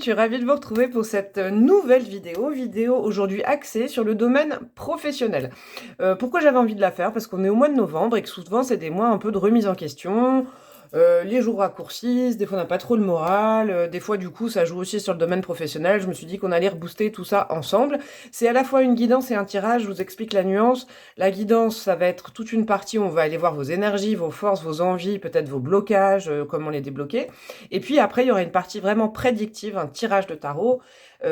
suis ravie de vous retrouver pour cette nouvelle vidéo aujourd'hui axée sur le domaine professionnel. Pourquoi j'avais envie de la faire? Parce qu'on est au mois de novembre et que souvent c'est des mois un peu de remise en question. Les jours raccourcissent, des fois on n'a pas trop le moral, des fois du coup ça joue aussi sur le domaine professionnel. Je me suis dit qu'on allait rebooster tout ça ensemble. C'est à la fois une guidance et un tirage, je vous explique la nuance. La guidance, ça va être toute une partie où on va aller voir vos énergies, vos forces, vos envies, peut-être vos blocages, comment les débloquer. Et puis après, il y aura une partie vraiment prédictive, un tirage de tarot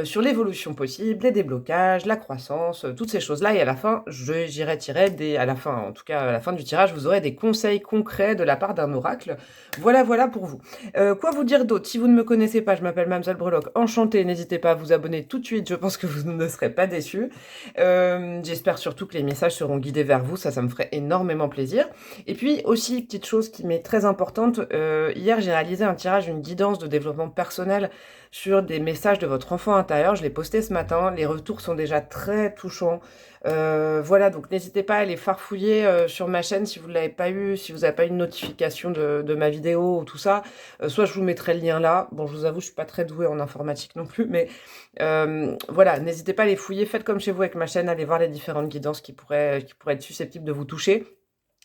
sur l'évolution possible, les déblocages, la croissance, toutes ces choses-là. Et à la fin, j'irai tirer à la fin, en tout cas à la fin du tirage, vous aurez des conseils concrets de la part d'un oracle. Voilà pour vous. Quoi vous dire d'autre? Si vous ne me connaissez pas, je m'appelle Mamzelle Breloque, enchantée. N'hésitez pas à vous abonner tout de suite, je pense que vous ne serez pas déçus. J'espère surtout que les messages seront guidés vers vous, ça me ferait énormément plaisir. Et puis aussi, petite chose qui m'est très importante, hier j'ai réalisé un tirage, une guidance de développement personnel sur des messages de votre enfant intérieur. Je l'ai posté ce matin, les retours sont déjà très touchants. Voilà, donc n'hésitez pas à aller farfouiller sur ma chaîne si vous ne l'avez pas eu, si vous n'avez pas eu une notification de ma vidéo ou tout ça. Soit je vous mettrai le lien là. Bon, je vous avoue, je suis pas très douée en informatique non plus, mais voilà, n'hésitez pas à les fouiller. Faites comme chez vous avec ma chaîne, allez voir les différentes guidances qui pourraient être susceptibles de vous toucher.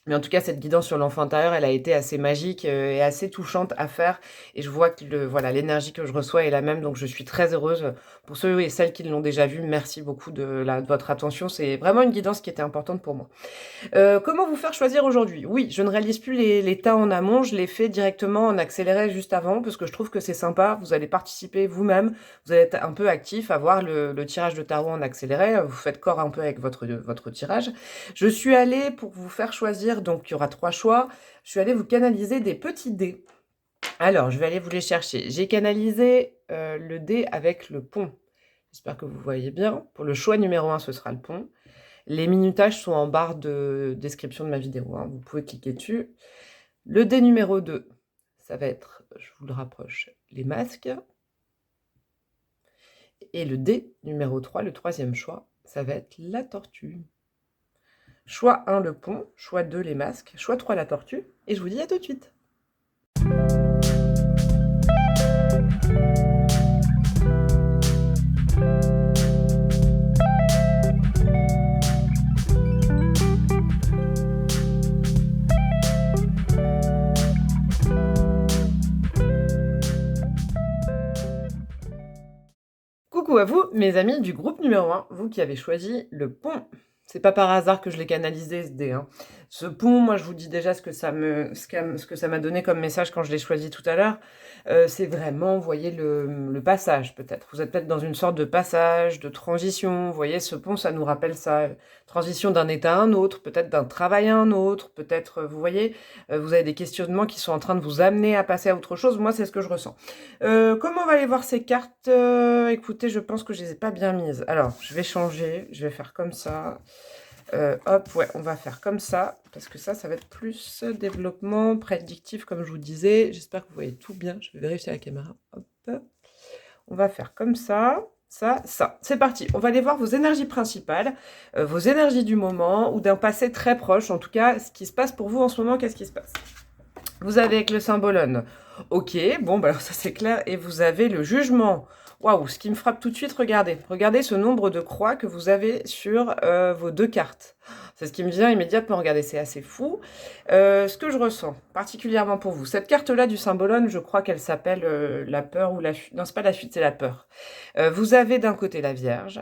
Mais en tout cas, cette guidance sur l'enfant intérieur, elle a été assez magique et assez touchante à faire. Et je vois que voilà, l'énergie que je reçois est la même. Donc, je suis très heureuse. Pour ceux et celles qui l'ont déjà vu, merci beaucoup de votre attention. C'est vraiment une guidance qui était importante pour moi. Comment vous faire choisir aujourd'hui? Oui, je ne réalise plus les tas en amont. Je les fais directement en accéléré juste avant parce que je trouve que c'est sympa. Vous allez participer vous-même. Vous allez être un peu actif à voir le tirage de tarot en accéléré. Vous faites corps un peu avec votre tirage. Je suis allée pour vous faire choisir, donc il y aura 3 choix, je suis allée vous canaliser des petits dés. Alors, je vais aller vous les chercher. J'ai canalisé le dé avec le pont. J'espère que vous voyez bien. Pour le choix numéro 1, ce sera le pont. Les minutages sont en barre de description de ma vidéo, hein. Vous pouvez cliquer dessus. Le dé numéro 2, ça va être, je vous le rapproche, les masques. Et le dé numéro 3, le 3e choix, ça va être la tortue. Choix 1, le pont. Choix 2, les masques. Choix 3, la tortue. Et je vous dis à tout de suite. Coucou à vous, mes amis du groupe numéro 1, vous qui avez choisi le pont. C'est pas par hasard que je l'ai canalisé, ce dé, hein. Ce pont, moi, je vous dis déjà ce que ça m'a donné comme message quand je l'ai choisi tout à l'heure. C'est vraiment, vous voyez, le passage, peut-être. Vous êtes peut-être dans une sorte de passage, de transition. Vous voyez, ce pont, ça nous rappelle ça. Transition d'un état à un autre, peut-être d'un travail à un autre, peut-être, vous voyez, vous avez des questionnements qui sont en train de vous amener à passer à autre chose. Moi, c'est ce que je ressens. Comment on va aller voir ces cartes? Écoutez, je pense que je les ai pas bien mises. Alors, je vais changer, je vais faire comme ça. Hop, ouais, on va faire comme ça, parce que ça va être plus développement prédictif, comme je vous disais. J'espère que vous voyez tout bien. Je vais vérifier la caméra. Hop. On va faire comme ça, ça. C'est parti. On va aller voir vos énergies principales, vos énergies du moment, ou d'un passé très proche. En tout cas, ce qui se passe pour vous en ce moment, qu'est-ce qui se passe? Vous avez avec le symbolone. Ok, bon, bah alors ça c'est clair. Et vous avez le jugement. Waouh, ce qui me frappe tout de suite, regardez. Regardez ce nombre de croix que vous avez sur vos 2 cartes. C'est ce qui me vient immédiatement. Regardez, c'est assez fou. Ce que je ressens, particulièrement pour vous. Cette carte-là du symbolone, je crois qu'elle s'appelle la peur ou la fuite. Non, c'est pas la fuite, c'est la peur. Vous avez d'un côté la Vierge,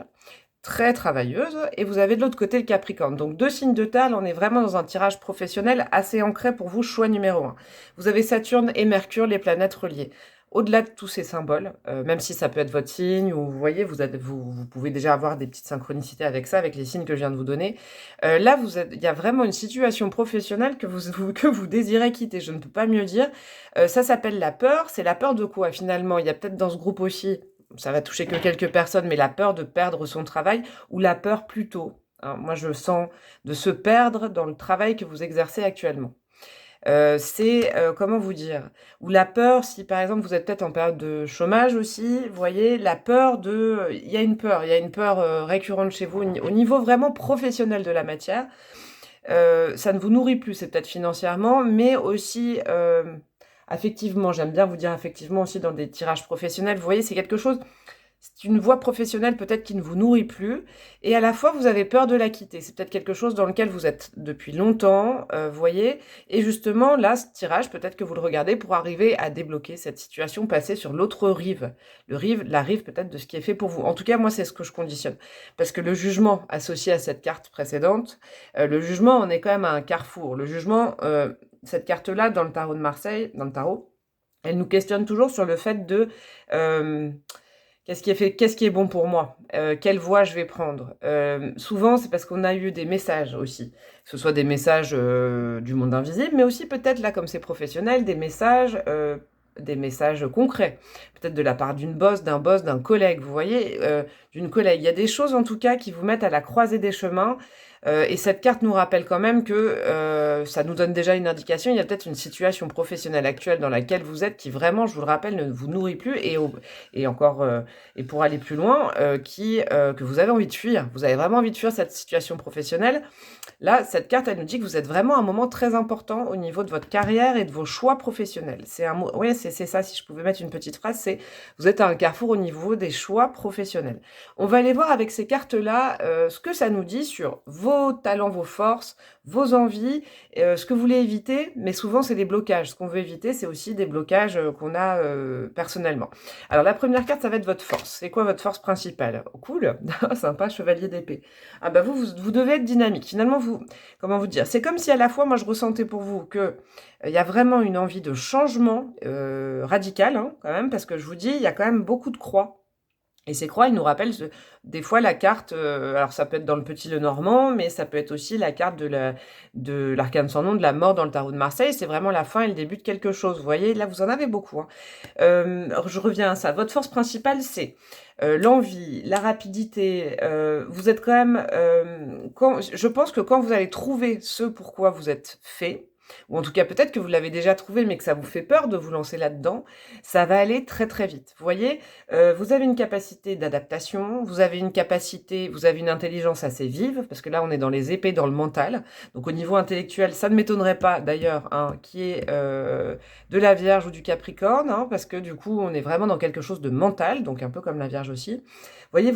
très travailleuse, et vous avez de l'autre côté le Capricorne. Donc 2 signes de terre, on est vraiment dans un tirage professionnel assez ancré pour vous, choix numéro 1. Vous avez Saturne et Mercure, les planètes reliées. Au-delà de tous ces symboles, même si ça peut être votre signe, ou vous voyez, vous pouvez déjà avoir des petites synchronicités avec ça, avec les signes que je viens de vous donner. Là, il y a vraiment une situation professionnelle que vous désirez quitter, je ne peux pas mieux dire. Ça s'appelle la peur. C'est la peur de quoi, finalement? Il y a peut-être dans ce groupe aussi, ça va toucher que quelques personnes, mais la peur de perdre son travail, ou la peur plutôt, hein, moi je sens de se perdre dans le travail que vous exercez actuellement. Comment vous dire? Ou la peur, si par exemple vous êtes peut-être en période de chômage aussi, vous voyez, la peur il y a une peur récurrente chez vous au niveau vraiment professionnel de la matière. Ça ne vous nourrit plus, c'est peut-être financièrement, mais aussi affectivement. J'aime bien vous dire affectivement aussi dans des tirages professionnels. Vous voyez, c'est quelque chose, c'est une voie professionnelle peut-être qui ne vous nourrit plus et à la fois vous avez peur de la quitter. C'est peut-être quelque chose dans lequel vous êtes depuis longtemps, vous voyez? Et justement là, ce tirage, peut-être que vous le regardez pour arriver à débloquer cette situation, passer sur l'autre rive. La rive peut-être de ce qui est fait pour vous. En tout cas, moi, c'est ce que je conditionne. Parce que le jugement associé à cette carte précédente, le jugement, on est quand même à un carrefour. Le jugement, cette carte-là, dans le tarot de Marseille, dans le tarot, elle nous questionne toujours sur le fait de... qu'est-ce qui est bon pour moi? Quelle voie je vais prendre? Souvent, c'est parce qu'on a eu des messages aussi. Que ce soit des messages du monde invisible, mais aussi peut-être, là, comme c'est professionnel, des messages concrets. Peut-être de la part d'une boss, d'un collègue, vous voyez, d'une collègue. Il y a des choses, en tout cas, qui vous mettent à la croisée des chemins. Et cette carte nous rappelle quand même que ça nous donne déjà une indication. Il y a peut-être une situation professionnelle actuelle dans laquelle vous êtes qui vraiment, je vous le rappelle, ne vous nourrit plus et encore et pour aller plus loin, que vous avez envie de fuir. Vous avez vraiment envie de fuir cette situation professionnelle. Là, cette carte, elle nous dit que vous êtes vraiment à un moment très important au niveau de votre carrière et de vos choix professionnels. C'est un mot, oui, c'est ça. Si je pouvais mettre une petite phrase, c'est vous êtes à un carrefour au niveau des choix professionnels. On va aller voir avec ces cartes-là ce que ça nous dit sur vos talents, vos forces, vos envies, ce que vous voulez éviter, mais souvent c'est des blocages. Ce qu'on veut éviter, c'est aussi des blocages qu'on a personnellement. Alors la première carte, ça va être votre force. C'est quoi votre force principale? Oh, cool, sympa, chevalier d'épée. Ah bah vous devez être dynamique. Finalement, comment vous dire? C'est comme si à la fois, moi je ressentais pour vous que il y a vraiment une envie de changement radical, hein, quand même, parce que je vous dis, il y a quand même beaucoup de croix. Et ces croix, ils nous rappellent des fois la carte, alors ça peut être dans le Petit Lenormand, mais ça peut être aussi la carte de l'arcane sans nom, de la mort dans le tarot de Marseille. C'est vraiment la fin et le début de quelque chose. Vous voyez, là, vous en avez beaucoup. Hein. Alors, je reviens à ça. Votre force principale, c'est l'envie, la rapidité. Vous êtes quand même... je pense que quand vous allez trouver ce pourquoi vous êtes fait, ou en tout cas peut-être que vous l'avez déjà trouvé mais que ça vous fait peur de vous lancer là-dedans, ça va aller très très vite. Vous voyez, vous avez une capacité d'adaptation, vous avez une intelligence assez vive, parce que là on est dans les épées, dans le mental, donc au niveau intellectuel, ça ne m'étonnerait pas d'ailleurs qu'il y ait de la Vierge ou du Capricorne, hein, parce que du coup on est vraiment dans quelque chose de mental, donc un peu comme la Vierge aussi. Vous voyez,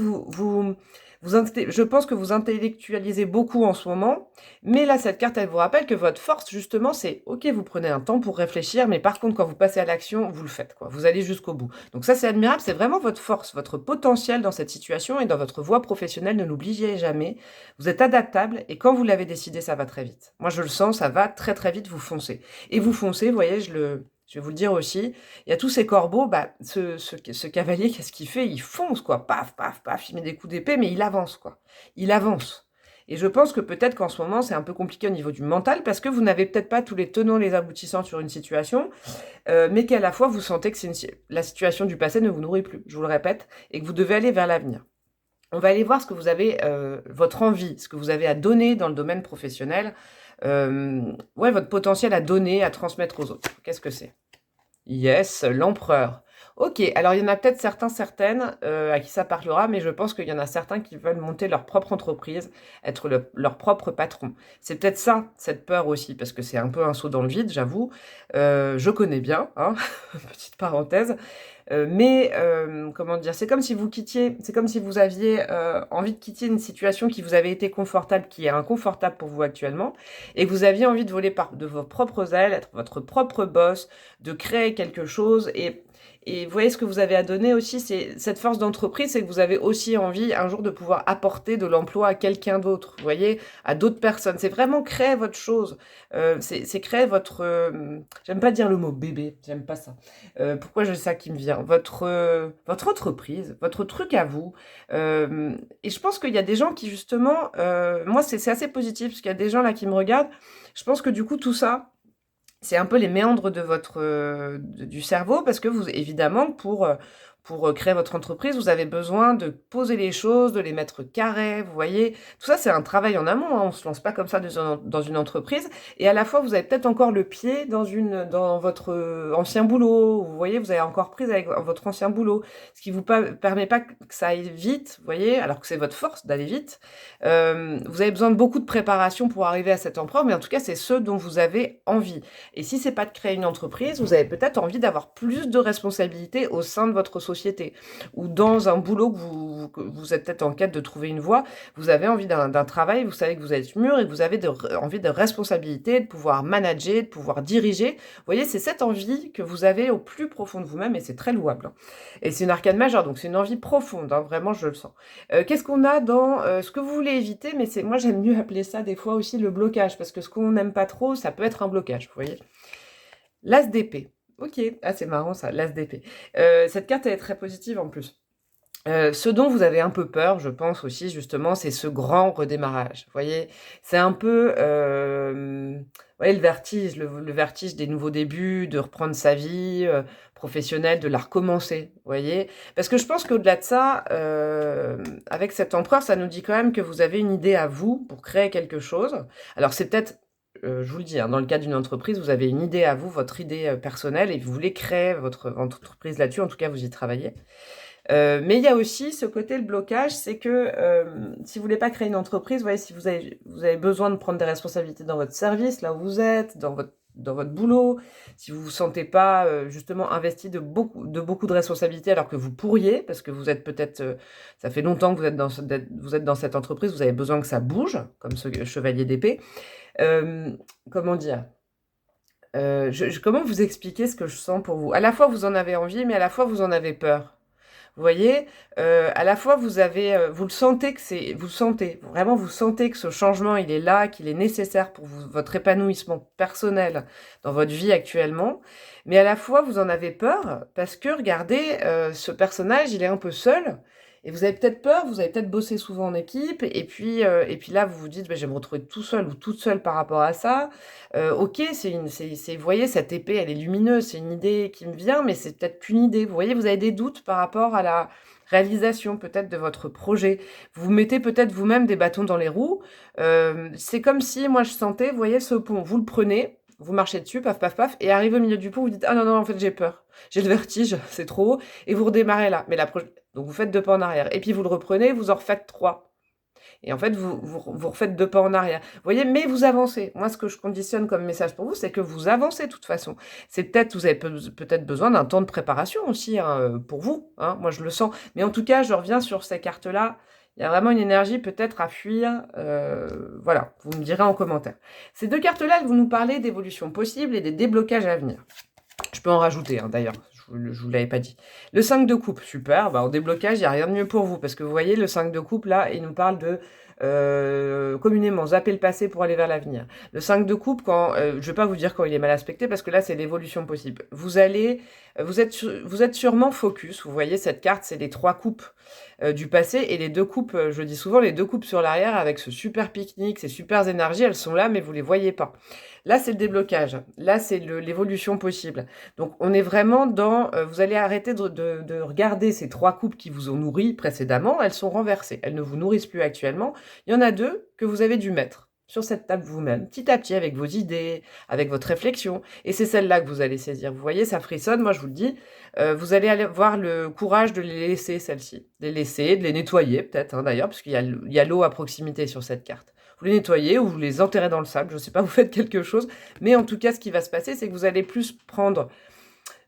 je pense que vous intellectualisez beaucoup en ce moment, mais là, cette carte, elle vous rappelle que votre force, justement, c'est, ok, vous prenez un temps pour réfléchir, mais par contre, quand vous passez à l'action, vous le faites, quoi. Vous allez jusqu'au bout. Donc ça, c'est admirable, c'est vraiment votre force, votre potentiel dans cette situation et dans votre voie professionnelle, ne l'oubliez jamais. Vous êtes adaptable et quand vous l'avez décidé, ça va très vite. Moi, je le sens, ça va très très vite, vous foncez. Et vous foncez, vous voyez, je vais vous le dire aussi, il y a tous ces corbeaux, ce cavalier, qu'est-ce qu'il fait? Il fonce, quoi, paf, paf, paf, il met des coups d'épée, mais il avance, quoi. Il avance. Et je pense que peut-être qu'en ce moment, c'est un peu compliqué au niveau du mental, parce que vous n'avez peut-être pas tous les tenants, les aboutissants sur une situation, mais qu'à la fois, vous sentez que la situation du passé ne vous nourrit plus, je vous le répète, et que vous devez aller vers l'avenir. On va aller voir ce que vous avez, votre envie, ce que vous avez à donner dans le domaine professionnel, votre potentiel à donner, à transmettre aux autres. Qu'est-ce que c'est? Yes, l'empereur. Ok, alors il y en a peut-être certaines à qui ça parlera, mais je pense qu'il y en a certains qui veulent monter leur propre entreprise, être leur propre patron. C'est peut-être ça, cette peur aussi, parce que c'est un peu un saut dans le vide, j'avoue. Je connais bien, hein, petite parenthèse. Comment dire, c'est comme si vous aviez envie de quitter une situation qui vous avait été confortable, qui est inconfortable pour vous actuellement, et que vous aviez envie de voler de vos propres ailes, être votre propre boss, de créer quelque chose, et vous voyez ce que vous avez à donner aussi, c'est cette force d'entreprise, c'est que vous avez aussi envie un jour de pouvoir apporter de l'emploi à quelqu'un d'autre, vous voyez, à d'autres personnes. C'est vraiment créer votre chose, c'est créer votre... j'aime pas dire le mot bébé, j'aime pas ça. Pourquoi j'ai ça qui me vient? Votre entreprise, votre truc à vous. Et je pense qu'il y a des gens qui justement... moi, c'est assez positif, parce qu'il y a des gens là qui me regardent. Je pense que du coup, tout ça... c'est un peu les méandres de du cerveau, parce que vous, évidemment, pour créer votre entreprise, vous avez besoin de poser les choses, de les mettre carrées, vous voyez? Tout ça, c'est un travail en amont, hein, on se lance pas comme ça dans une entreprise et à la fois, vous avez peut-être encore le pied dans votre, ancien boulot, vous voyez? Vous avez encore prise avec votre ancien boulot, ce qui vous permet pas que ça aille vite, vous voyez? Alors que c'est votre force d'aller vite. Vous avez besoin de beaucoup de préparation pour arriver à cet emploi, mais en tout cas, c'est ce dont vous avez envie. Et si c'est pas de créer une entreprise, vous avez peut-être envie d'avoir plus de responsabilités au sein de votre société ou dans un boulot que vous êtes peut-être en quête de trouver une voie. Vous avez envie d'un travail, vous savez que vous êtes mûr et que vous avez envie de responsabilité, de pouvoir manager, de pouvoir diriger. Vous voyez, c'est cette envie que vous avez au plus profond de vous-même et c'est très louable, hein. Et c'est une arcane majeure, donc c'est une envie profonde, hein, vraiment, je le sens. Qu'est-ce qu'on a dans ce que vous voulez éviter, mais moi j'aime mieux appeler ça des fois aussi le blocage, parce que ce qu'on n'aime pas trop, ça peut être un blocage, vous voyez. L'as d'épée. Ok, ah c'est marrant ça, l'as d'épée. Cette carte elle est très positive en plus. Ce dont vous avez un peu peur, je pense aussi justement, c'est ce grand redémarrage. Vous voyez, c'est un peu, vous voyez, le vertige des nouveaux débuts, de reprendre sa vie professionnelle, de la recommencer. Vous voyez, parce que je pense qu'au-delà de ça, avec cet empereur, ça nous dit quand même que vous avez une idée à vous pour créer quelque chose. Alors c'est peut-être je vous le dis, hein, dans le cas d'une entreprise, vous avez une idée à vous, votre idée personnelle, et vous voulez créer votre entreprise là-dessus, en tout cas vous y travaillez. Mais il y a aussi ce côté, le blocage, c'est que si vous voulez pas créer une entreprise, vous voyez, si vous avez besoin de prendre des responsabilités dans votre service, là où vous êtes, dans votre boulot, si vous vous sentez pas justement investi de beaucoup de responsabilités alors que vous pourriez, parce que vous êtes peut-être, ça fait longtemps que vous êtes dans cette entreprise, vous avez besoin que ça bouge, comme ce chevalier d'épée. Comment dire? Comment vous expliquer ce que je sens pour vous? À la fois vous en avez envie, mais à la fois vous en avez peur. Vous voyez, à la fois vous le sentez vraiment vous sentez que ce changement il est là, qu'il est nécessaire pour votre épanouissement personnel dans votre vie actuellement, mais à la fois vous en avez peur parce que regardez, ce personnage il est un peu seul et vous avez peut-être peur, vous avez peut-être bossé souvent en équipe et puis là vous vous dites: «Beh, je vais me retrouver tout seul ou toute seule par rapport à ça». OK, vous voyez, cette épée, elle est lumineuse, c'est une idée qui me vient, mais c'est peut-être qu'une idée. Vous voyez, vous avez des doutes par rapport à la réalisation peut-être de votre projet. Vous vous mettez peut-être vous-même des bâtons dans les roues. C'est comme si, moi, je sentais, vous voyez, ce pont, vous le prenez, vous marchez dessus, paf, paf, paf, et arrivé au milieu du pont, vous dites: «Ah non, non, en fait, j'ai peur. J'ai le vertige, c'est trop haut», et vous redémarrez là. Donc, vous faites 2 pas en arrière. Et puis, vous le reprenez, vous en refaites 3. Et en fait, vous refaites 2 pas en arrière. Vous voyez? Mais vous avancez. Moi, ce que je conditionne comme message pour vous, c'est que vous avancez de toute façon. Vous avez peut-être besoin d'un temps de préparation aussi, hein, pour vous, hein. Moi, je le sens. Mais en tout cas, je reviens sur ces cartes-là. Il y a vraiment une énergie peut-être à fuir. Voilà, vous me direz en commentaire. Ces 2 cartes-là, elles vont nous parler d'évolution possible et des déblocages à venir. Je peux en rajouter, hein, d'ailleurs. Je vous l'avais pas dit. Le 5 de coupe, super. Bah, en déblocage, il n'y a rien de mieux pour vous. Parce que vous voyez, le 5 de coupe, là, il nous parle de communément zapper le passé pour aller vers l'avenir. Le 5 de coupe, je vais pas vous dire quand il est mal aspecté, parce que là, c'est l'évolution possible. Vous êtes sûrement focus. Vous voyez, cette carte, c'est les 3 coupes du passé. Et les 2 coupes, je dis souvent, les 2 coupes sur l'arrière, avec ce super pique-nique, ces super énergies, elles sont là, mais vous les voyez pas. Là, c'est le déblocage. Là, c'est l'évolution possible. Donc, on est vraiment dans... vous allez arrêter de regarder ces 3 coupes qui vous ont nourri précédemment. Elles sont renversées. Elles ne vous nourrissent plus actuellement. Il y en a 2 que vous avez dû mettre sur cette table vous-même, petit à petit, avec vos idées, avec votre réflexion. Et c'est celle-là que vous allez saisir. Vous voyez, ça frissonne. Moi, je vous le dis, vous allez avoir le courage de les laisser, celles-ci. De les laisser, de les nettoyer, peut-être, hein, d'ailleurs, parce qu'il y a l'eau à proximité sur cette carte. Vous les nettoyez ou vous les enterrez dans le sable, je ne sais pas, vous faites quelque chose. Mais en tout cas, ce qui va se passer, c'est que vous allez plus prendre...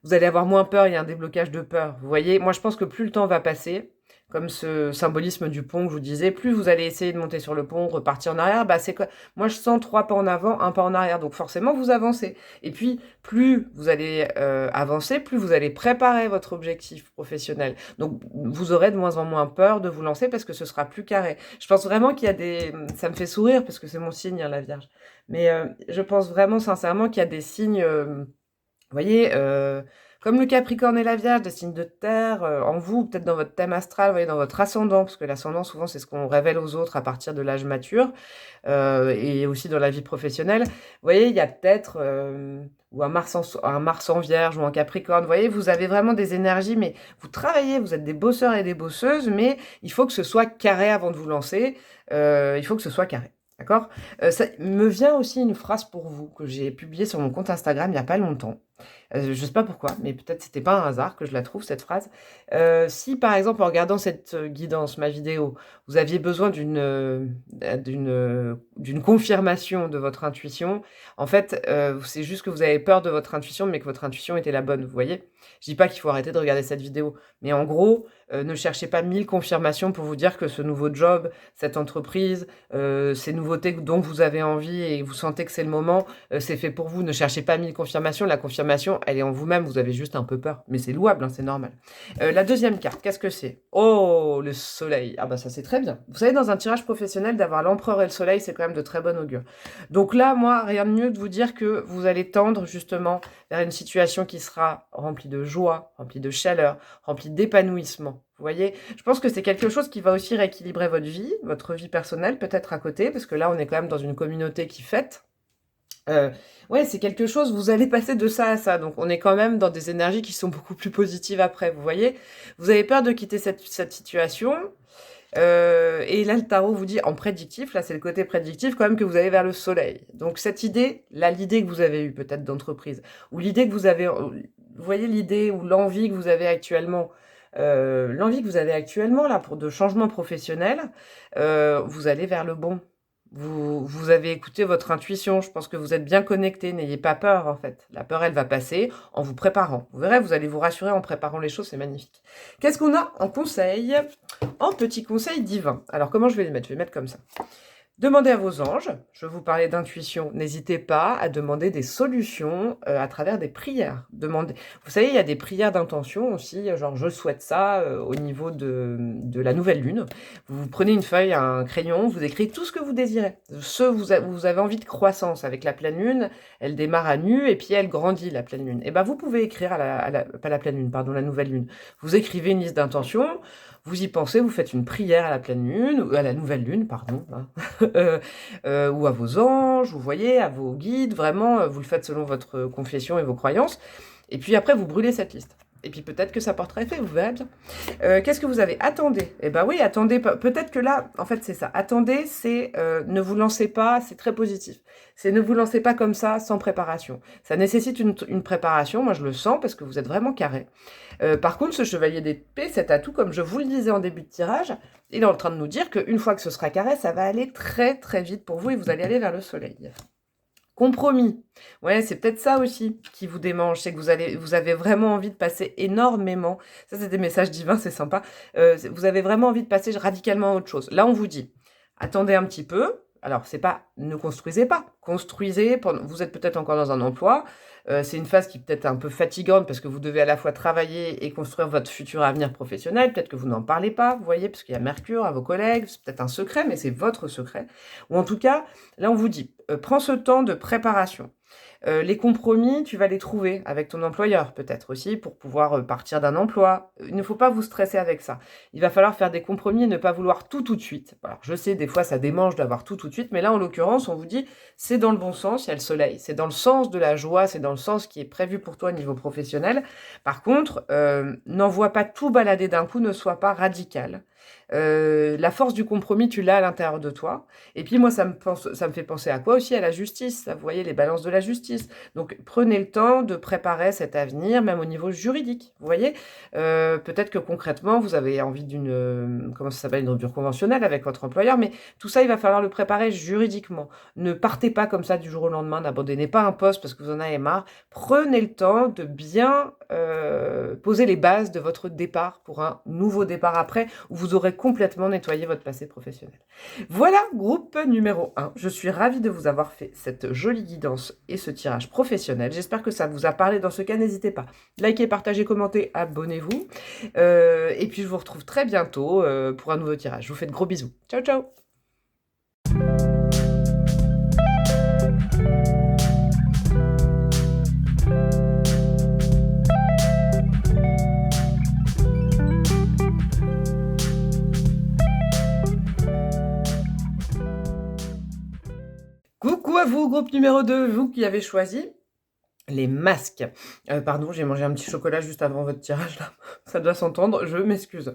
Vous allez avoir moins peur, il y a un déblocage de peur. Vous voyez, moi, je pense que plus le temps va passer, comme ce symbolisme du pont que je vous disais, plus vous allez essayer de monter sur le pont, repartir en arrière, bah c'est quoi? Moi, je sens 3 pas en avant, 1 pas en arrière, donc forcément, vous avancez. Et puis, plus vous allez avancer, plus vous allez préparer votre objectif professionnel. Donc, vous aurez de moins en moins peur de vous lancer parce que ce sera plus carré. Je pense vraiment qu'il y a des... Ça me fait sourire parce que c'est mon signe, hein, la Vierge. Mais je pense vraiment sincèrement qu'il y a des signes... vous voyez, Comme le Capricorne et la Vierge, des signes de terre, en vous, peut-être dans votre thème astral, vous voyez, dans votre ascendant, parce que l'ascendant, souvent, c'est ce qu'on révèle aux autres à partir de l'âge mature, et aussi dans la vie professionnelle. Vous voyez, il y a peut-être ou un Mars en Vierge ou en Capricorne. Vous voyez, vous avez vraiment des énergies, mais vous travaillez, vous êtes des bosseurs et des bosseuses, mais il faut que ce soit carré avant de vous lancer. Il faut que ce soit carré. D'accord? Ça me vient aussi une phrase pour vous que j'ai publiée sur mon compte Instagram il n'y a pas longtemps. Je ne sais pas pourquoi, mais peut-être c'était pas un hasard que je la trouve, cette phrase. Si par exemple, en regardant cette guidance, ma vidéo, vous aviez besoin d'une confirmation de votre intuition, en fait, c'est juste que vous avez peur de votre intuition, mais que votre intuition était la bonne, vous voyez? Je dis pas qu'il faut arrêter de regarder cette vidéo, mais en gros, ne cherchez pas 1000 confirmations pour vous dire que ce nouveau job, cette entreprise, ces nouveautés dont vous avez envie et vous sentez que c'est le moment, c'est fait pour vous. Ne cherchez pas 1000 confirmations. La confirmation, elle est en vous-même. Vous avez juste un peu peur. Mais c'est louable, hein, c'est normal. La deuxième carte, qu'est-ce que c'est? Oh, le soleil. Ah bah ça, c'est très bien. Vous savez, dans un tirage professionnel, d'avoir l'empereur et le soleil, c'est quand même de très bon augure. Donc là, moi, rien de mieux de vous dire que vous allez tendre justement vers une situation qui sera remplie de joie, remplie de chaleur, remplie d'épanouissement. Vous voyez, je pense que c'est quelque chose qui va aussi rééquilibrer votre vie personnelle, peut-être à côté, parce que là, on est quand même dans une communauté qui fête. Ouais, c'est quelque chose, vous allez passer de ça à ça, donc on est quand même dans des énergies qui sont beaucoup plus positives après, vous voyez. Vous avez peur de quitter cette situation, et là, le tarot vous dit en prédictif, là c'est le côté prédictif quand même que vous avez vers le soleil. Donc cette idée, là l'idée que vous avez eue peut-être d'entreprise, ou l'idée que vous avez, vous voyez l'idée ou l'envie que vous avez actuellement, là pour de changements professionnels, vous allez vers le bon. Vous avez écouté votre intuition, je pense que vous êtes bien connecté, n'ayez pas peur en fait. La peur, elle va passer en vous préparant. Vous verrez, vous allez vous rassurer en préparant les choses, c'est magnifique. Qu'est-ce qu'on a en conseil? En petit conseil divin. Alors comment je vais les mettre? Je vais les mettre comme ça. Demandez à vos anges, je vais vous parler d'intuition, n'hésitez pas à demander des solutions à travers des prières. Vous savez, il y a des prières d'intention aussi, genre je souhaite ça au niveau de la nouvelle lune. Vous prenez une feuille, un crayon, vous écrivez tout ce que vous désirez. Vous avez envie de croissance avec la pleine lune, elle démarre à nu et puis elle grandit la pleine lune. Et ben vous pouvez écrire pas la pleine lune, pardon, la nouvelle lune. Vous écrivez une liste d'intentions, vous y pensez, vous faites une prière à la pleine lune, ou à la nouvelle lune, pardon, hein. Ou à vos anges, vous voyez, à vos guides, vraiment, vous le faites selon votre confession et vos croyances. Et puis après, vous brûlez cette liste. Et puis peut-être que ça portera effet, vous verrez bien. Qu'est-ce que vous avez? Attendez. Eh ben oui, attendez. Peut-être que là, en fait, c'est ça. Attendez, c'est ne vous lancez pas, c'est très positif. C'est ne vous lancez pas comme ça, sans préparation. Ça nécessite une préparation, moi je le sens, parce que vous êtes vraiment carré. Par contre, ce chevalier d'épée, cet atout, comme je vous le disais en début de tirage, il est en train de nous dire qu'une fois que ce sera carré, ça va aller très très vite pour vous et vous allez aller vers le soleil. Compromis. Ouais, c'est peut-être ça aussi qui vous démange, c'est que vous avez vraiment envie de passer énormément. Ça, c'est des messages divins, c'est sympa. Vous avez vraiment envie de passer radicalement à autre chose. Là, on vous dit, attendez un petit peu. Alors, c'est pas ne construisez pas. Construisez, vous êtes peut-être encore dans un emploi. C'est une phase qui peut être un peu fatigante parce que vous devez à la fois travailler et construire votre futur avenir professionnel. Peut-être que vous n'en parlez pas, vous voyez, parce qu'il y a Mercure à vos collègues. C'est peut-être un secret, mais c'est votre secret. Ou en tout cas, là, on vous dit, prends ce temps de préparation. Les compromis, tu vas les trouver avec ton employeur, peut-être aussi, pour pouvoir partir d'un emploi. Il ne faut pas vous stresser avec ça. Il va falloir faire des compromis et ne pas vouloir tout de suite. Alors, je sais, des fois, ça démange d'avoir tout de suite, mais là, en l'occurrence, on vous dit, c'est dans le bon sens, il y a le soleil. C'est dans le sens de la joie, c'est dans le sens qui est prévu pour toi au niveau professionnel. Par contre, n'envoie pas tout balader d'un coup, ne sois pas radical. La force du compromis, tu l'as à l'intérieur de toi. Et puis moi, ça me fait penser à quoi aussi? À la justice. Vous voyez, les balances de la justice. Donc, prenez le temps de préparer cet avenir, même au niveau juridique. Vous voyez, peut-être que concrètement, vous avez envie d'une, comment ça s'appelle, une rupture conventionnelle avec votre employeur, mais tout ça, il va falloir le préparer juridiquement. Ne partez pas comme ça du jour au lendemain, n'abandonnez pas un poste parce que vous en avez marre. Prenez le temps de bien poser les bases de votre départ pour un nouveau départ après, où vous aurez complètement nettoyé votre passé professionnel. Voilà, groupe numéro 1. Je suis ravie de vous avoir fait cette jolie guidance et ce tirage professionnel. J'espère que ça vous a parlé. Dans ce cas, n'hésitez pas. Likez, partagez, commentez, abonnez-vous. Et puis, je vous retrouve très bientôt pour un nouveau tirage. Je vous fais de gros bisous. Ciao, ciao! à vous, groupe numéro 2, vous qui avez choisi les masques. Pardon, j'ai mangé un petit chocolat juste avant votre tirage là. Ça doit s'entendre, je m'excuse.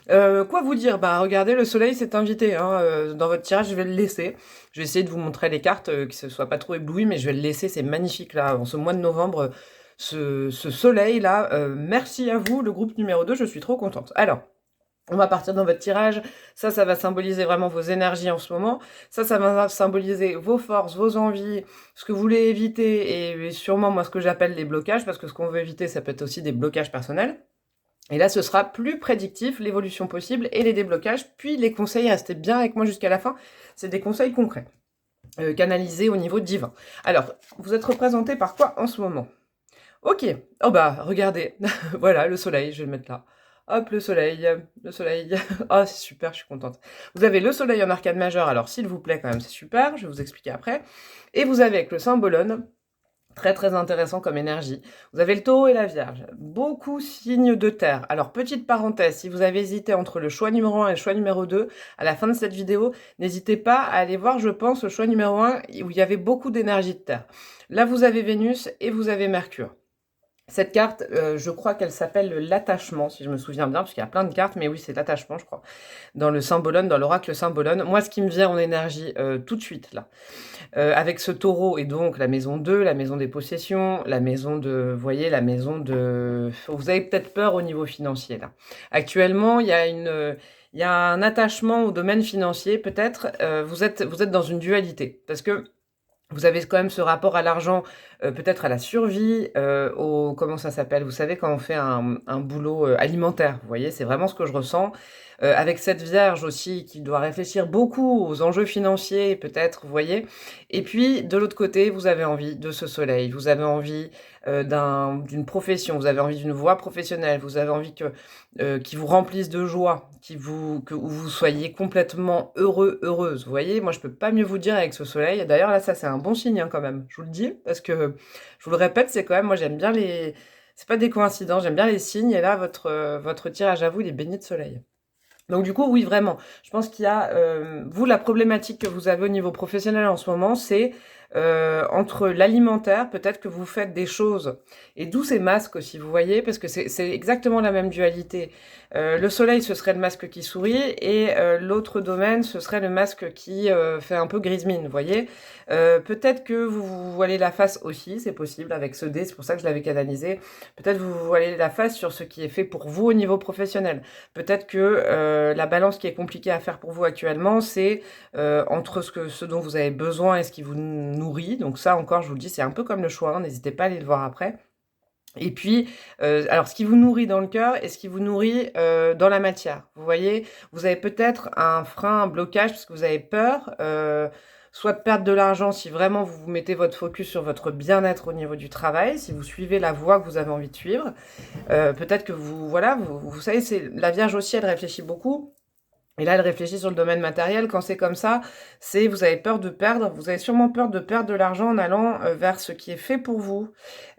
Quoi vous dire? Bah regardez, le soleil s'est invité. Hein, dans votre tirage, je vais le laisser. Je vais essayer de vous montrer les cartes, que ce soit pas trop ébloui, mais je vais le laisser. C'est magnifique là, en ce mois de novembre, ce soleil là. Merci à vous, le groupe numéro 2, je suis trop contente. Alors, on va partir dans votre tirage. Ça va symboliser vraiment vos énergies en ce moment. Ça va symboliser vos forces, vos envies, ce que vous voulez éviter et sûrement, moi, ce que j'appelle les blocages, parce que ce qu'on veut éviter, ça peut être aussi des blocages personnels. Et là, ce sera plus prédictif, l'évolution possible et les déblocages, puis les conseils. Restez bien avec moi jusqu'à la fin. C'est des conseils concrets, canalisés au niveau divin. Alors, vous êtes représenté par quoi en ce moment? Ok. Oh bah, regardez. Voilà, le soleil, je vais le mettre là. Hop, le soleil, le soleil. Ah, c'est super, je suis contente. Vous avez le soleil en arcane majeur, alors s'il vous plaît, quand même, c'est super, je vais vous expliquer après. Et vous avez avec le symbolone, très très intéressant comme énergie. Vous avez le taureau et la vierge, beaucoup signes de terre. Alors, petite parenthèse, si vous avez hésité entre le choix numéro 1 et le choix numéro 2, à la fin de cette vidéo, n'hésitez pas à aller voir, je pense, le choix numéro 1, où il y avait beaucoup d'énergie de terre. Là, vous avez Vénus et vous avez Mercure. Cette carte, je crois qu'elle s'appelle l'attachement, si je me souviens bien, parce qu'il y a plein de cartes, mais oui, c'est l'attachement, je crois, dans le symbolone, dans l'oracle symbolone. Moi, ce qui me vient en énergie tout de suite, là, avec ce taureau, et donc la maison 2, la maison des possessions, la maison de, vous voyez, la maison de... Vous avez peut-être peur au niveau financier, là. Actuellement, il y a un attachement au domaine financier, peut-être, vous êtes dans une dualité, parce que vous avez quand même ce rapport à l'argent, peut-être à la survie, au comment ça s'appelle? Vous savez, quand on fait un boulot, alimentaire, vous voyez? C'est vraiment ce que je ressens. Avec cette Vierge aussi qui doit réfléchir beaucoup aux enjeux financiers peut-être, vous voyez? Et puis de l'autre côté, vous avez envie de ce soleil, vous avez envie, d'une profession, vous avez envie d'une voie professionnelle, vous avez envie qui vous remplisse de joie, où vous soyez complètement heureux, heureuse. Vous voyez, moi je peux pas mieux vous dire avec ce soleil. D'ailleurs là, ça c'est un bon signe hein, quand même. Je vous le dis parce que je vous le répète, c'est quand même, moi j'aime bien les, c'est pas des coïncidences, j'aime bien les signes. Et là, votre tirage à vous, il est baigné de soleil. Donc du coup, oui, vraiment, je pense qu'il y a, vous, la problématique que vous avez au niveau professionnel en ce moment, c'est entre l'alimentaire, peut-être que vous faites des choses, et d'où ces masques aussi, vous voyez, parce que c'est exactement la même dualité. Le soleil, ce serait le masque qui sourit, et l'autre domaine, ce serait le masque qui fait un peu grise mine, vous voyez. Peut-être que vous voilez la face aussi, c'est possible, avec ce dé, c'est pour ça que je l'avais canalisé. Peut-être que vous voilez la face sur ce qui est fait pour vous au niveau professionnel. Peut-être que la balance qui est compliquée à faire pour vous actuellement, c'est entre ce dont vous avez besoin et ce qui vous nourrit. Donc ça, encore, je vous le dis, c'est un peu comme le choix, hein, n'hésitez pas à aller le voir après. Et puis, alors ce qui vous nourrit dans le cœur et ce qui vous nourrit dans la matière. Vous voyez, vous avez peut-être un frein, un blocage, parce que vous avez peur, soit de perdre de l'argent si vraiment vous mettez votre focus sur votre bien-être au niveau du travail, si vous suivez la voie que vous avez envie de suivre. Peut-être que voilà, vous savez, la Vierge aussi, elle réfléchit beaucoup. Et là, elle réfléchit sur le domaine matériel. Quand c'est comme ça, vous avez peur de perdre. Vous avez sûrement peur de perdre de l'argent en allant vers ce qui est fait pour vous.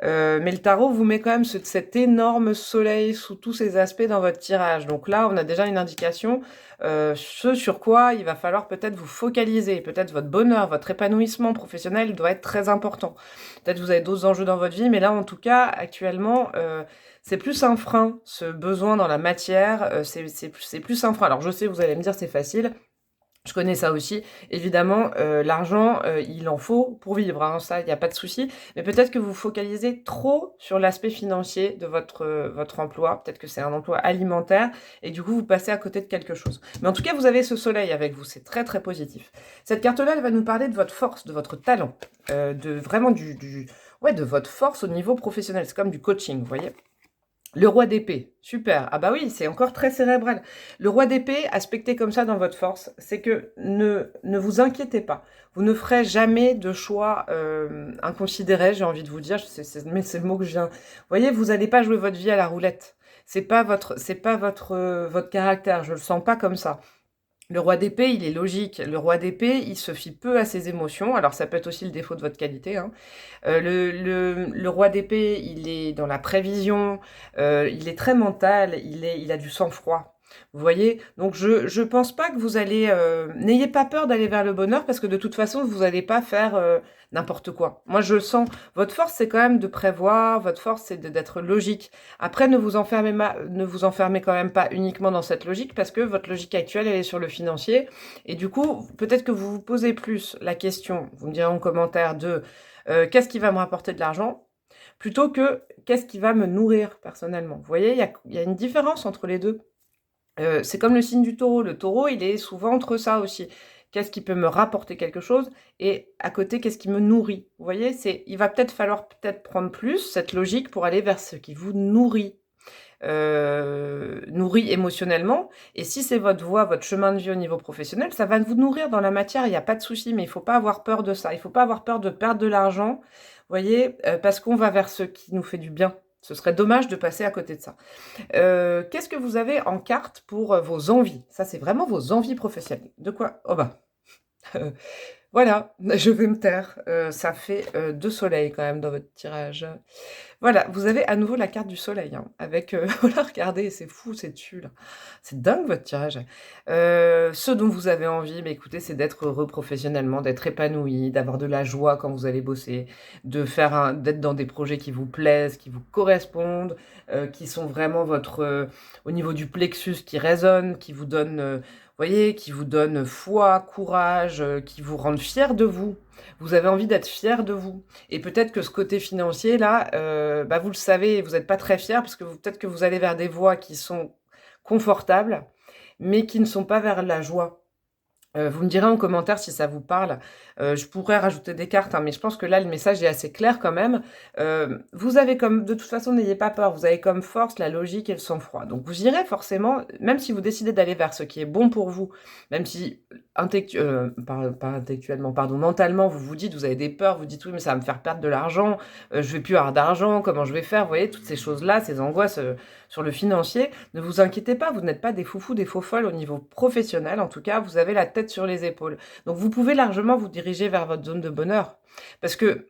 Mais le tarot vous met quand même cet énorme soleil sous tous ses aspects dans votre tirage. Donc là, on a déjà une indication, ce sur quoi il va falloir peut-être vous focaliser. Peut-être votre bonheur, votre épanouissement professionnel doit être très important. Peut-être vous avez d'autres enjeux dans votre vie, mais là, en tout cas, actuellement... c'est plus un frein, ce besoin dans la matière, c'est plus un frein. Alors je sais, vous allez me dire c'est facile, je connais ça aussi. Évidemment, l'argent, il en faut pour vivre, hein, ça, il n'y a pas de souci. Mais peut-être que vous focalisez trop sur l'aspect financier de votre emploi. Peut-être que c'est un emploi alimentaire et du coup, vous passez à côté de quelque chose. Mais en tout cas, vous avez ce soleil avec vous, c'est très très positif. Cette carte-là, elle va nous parler de votre force, de votre talent, de vraiment de votre force au niveau professionnel. C'est comme du coaching, vous voyez. Le roi d'épée, super. Ah bah oui, c'est encore très cérébral. Le roi d'épée, aspecté comme ça dans votre force, c'est que ne vous inquiétez pas. Vous ne ferez jamais de choix inconsidérés, j'ai envie de vous dire. Mais c'est le mot que je viens. Vous voyez, vous n'allez pas jouer votre vie à la roulette. C'est pas votre caractère. Je le sens pas comme ça. Le roi d'épée, il est logique. Le roi d'épée, il se fie peu à ses émotions. Alors, ça peut être aussi le défaut de votre qualité. Hein. Le roi d'épée, il est dans la prévision. Il est très mental. Il a du sang-froid. Vous voyez? Donc je pense pas que vous allez, n'ayez pas peur d'aller vers le bonheur parce que de toute façon, vous allez pas faire, n'importe quoi. Moi, je le sens. Votre force, c'est quand même de prévoir, votre force, c'est d'être logique. Après, ne vous enfermez quand même pas uniquement dans cette logique parce que votre logique actuelle, elle est sur le financier et du coup, peut-être que vous vous posez plus la question, vous me direz en commentaire de, «Qu'est-ce qui va me rapporter de l'argent?» plutôt que «Qu'est-ce qui va me nourrir personnellement?» Vous voyez, il y a une différence entre les 2. C'est comme le signe du taureau. Le taureau, il est souvent entre ça aussi. Qu'est-ce qui peut me rapporter quelque chose? Et à côté, qu'est-ce qui me nourrit? Vous voyez? Il va peut-être falloir prendre plus cette logique pour aller vers ce qui vous nourrit émotionnellement. Et si c'est votre voie, votre chemin de vie au niveau professionnel, ça va vous nourrir dans la matière, il y a pas de souci, mais il faut pas avoir peur de ça. Il faut pas avoir peur de perdre de l'argent, vous voyez? Parce qu'on va vers ce qui nous fait du bien. Ce serait dommage de passer à côté de ça. Qu'est-ce que vous avez en carte pour, vos envies? Ça, c'est vraiment vos envies professionnelles. De quoi? Oh bah, voilà, je vais me taire. Ça fait, 2 soleils quand même dans votre tirage. Voilà, vous avez à nouveau la carte du soleil, hein, avec, voilà, regardez, c'est fou, c'est dessus là. C'est dingue votre tirage. Ce dont vous avez envie, mais écoutez, c'est d'être heureux professionnellement, d'être épanoui, d'avoir de la joie quand vous allez bosser, d'être dans des projets qui vous plaisent, qui vous correspondent, qui sont vraiment au niveau du plexus qui résonnent, qui vous donnent, voyez, qui vous donnent foi, courage, qui vous rendent fiers de vous. Vous avez envie d'être fiers de vous. Et peut-être que ce côté financier là, bah, vous le savez, vous n'êtes pas très fiers parce que peut-être que vous allez vers des voies qui sont confortables, mais qui ne sont pas vers la joie. Vous me direz en commentaire si ça vous parle. Je pourrais rajouter des cartes, hein, mais je pense que là, le message est assez clair quand même. Vous avez comme de toute façon, n'ayez pas peur, vous avez comme force la logique et le sang-froid. Donc vous irez forcément, même si vous décidez d'aller vers ce qui est bon pour vous, même si pas intellectuellement, pardon, mentalement, vous vous dites, vous avez des peurs, vous dites: «Oui, mais ça va me faire perdre de l'argent, je vais plus avoir d'argent, comment je vais faire?» Vous voyez, toutes ces choses-là, ces angoisses, sur le financier. Ne vous inquiétez pas, vous n'êtes pas des foufous, des faux-folles au niveau professionnel. En tout cas, vous avez la tête sur les épaules. Donc vous pouvez largement vous diriger vers votre zone de bonheur. Parce que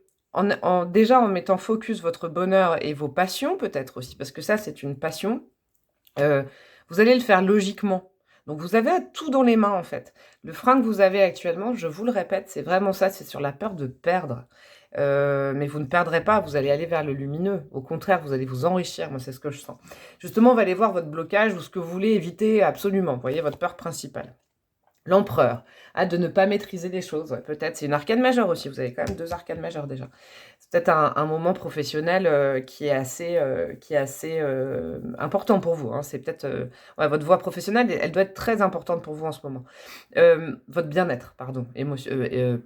déjà en mettant focus votre bonheur et vos passions peut-être aussi, parce que ça c'est une passion, heu, vous allez le faire logiquement. Donc vous avez tout dans les mains en fait. Le frein que vous avez actuellement, je vous le répète, c'est vraiment ça, c'est sur la peur de perdre. Mais vous ne perdrez pas, vous allez aller vers le lumineux. Au contraire, vous allez vous enrichir, moi c'est ce que je sens. Justement, on va aller voir votre blocage ou ce que vous voulez éviter absolument. Vous voyez, votre peur principale. L'empereur, de ne pas maîtriser les choses, ouais, peut-être. C'est une arcane majeure aussi, vous avez quand même 2 arcanes majeures déjà. C'est peut-être un moment professionnel, qui est assez, important pour vous, hein. C'est peut-être, ouais, votre voie professionnelle, elle doit être très importante pour vous en ce moment. Votre bien-être, pardon,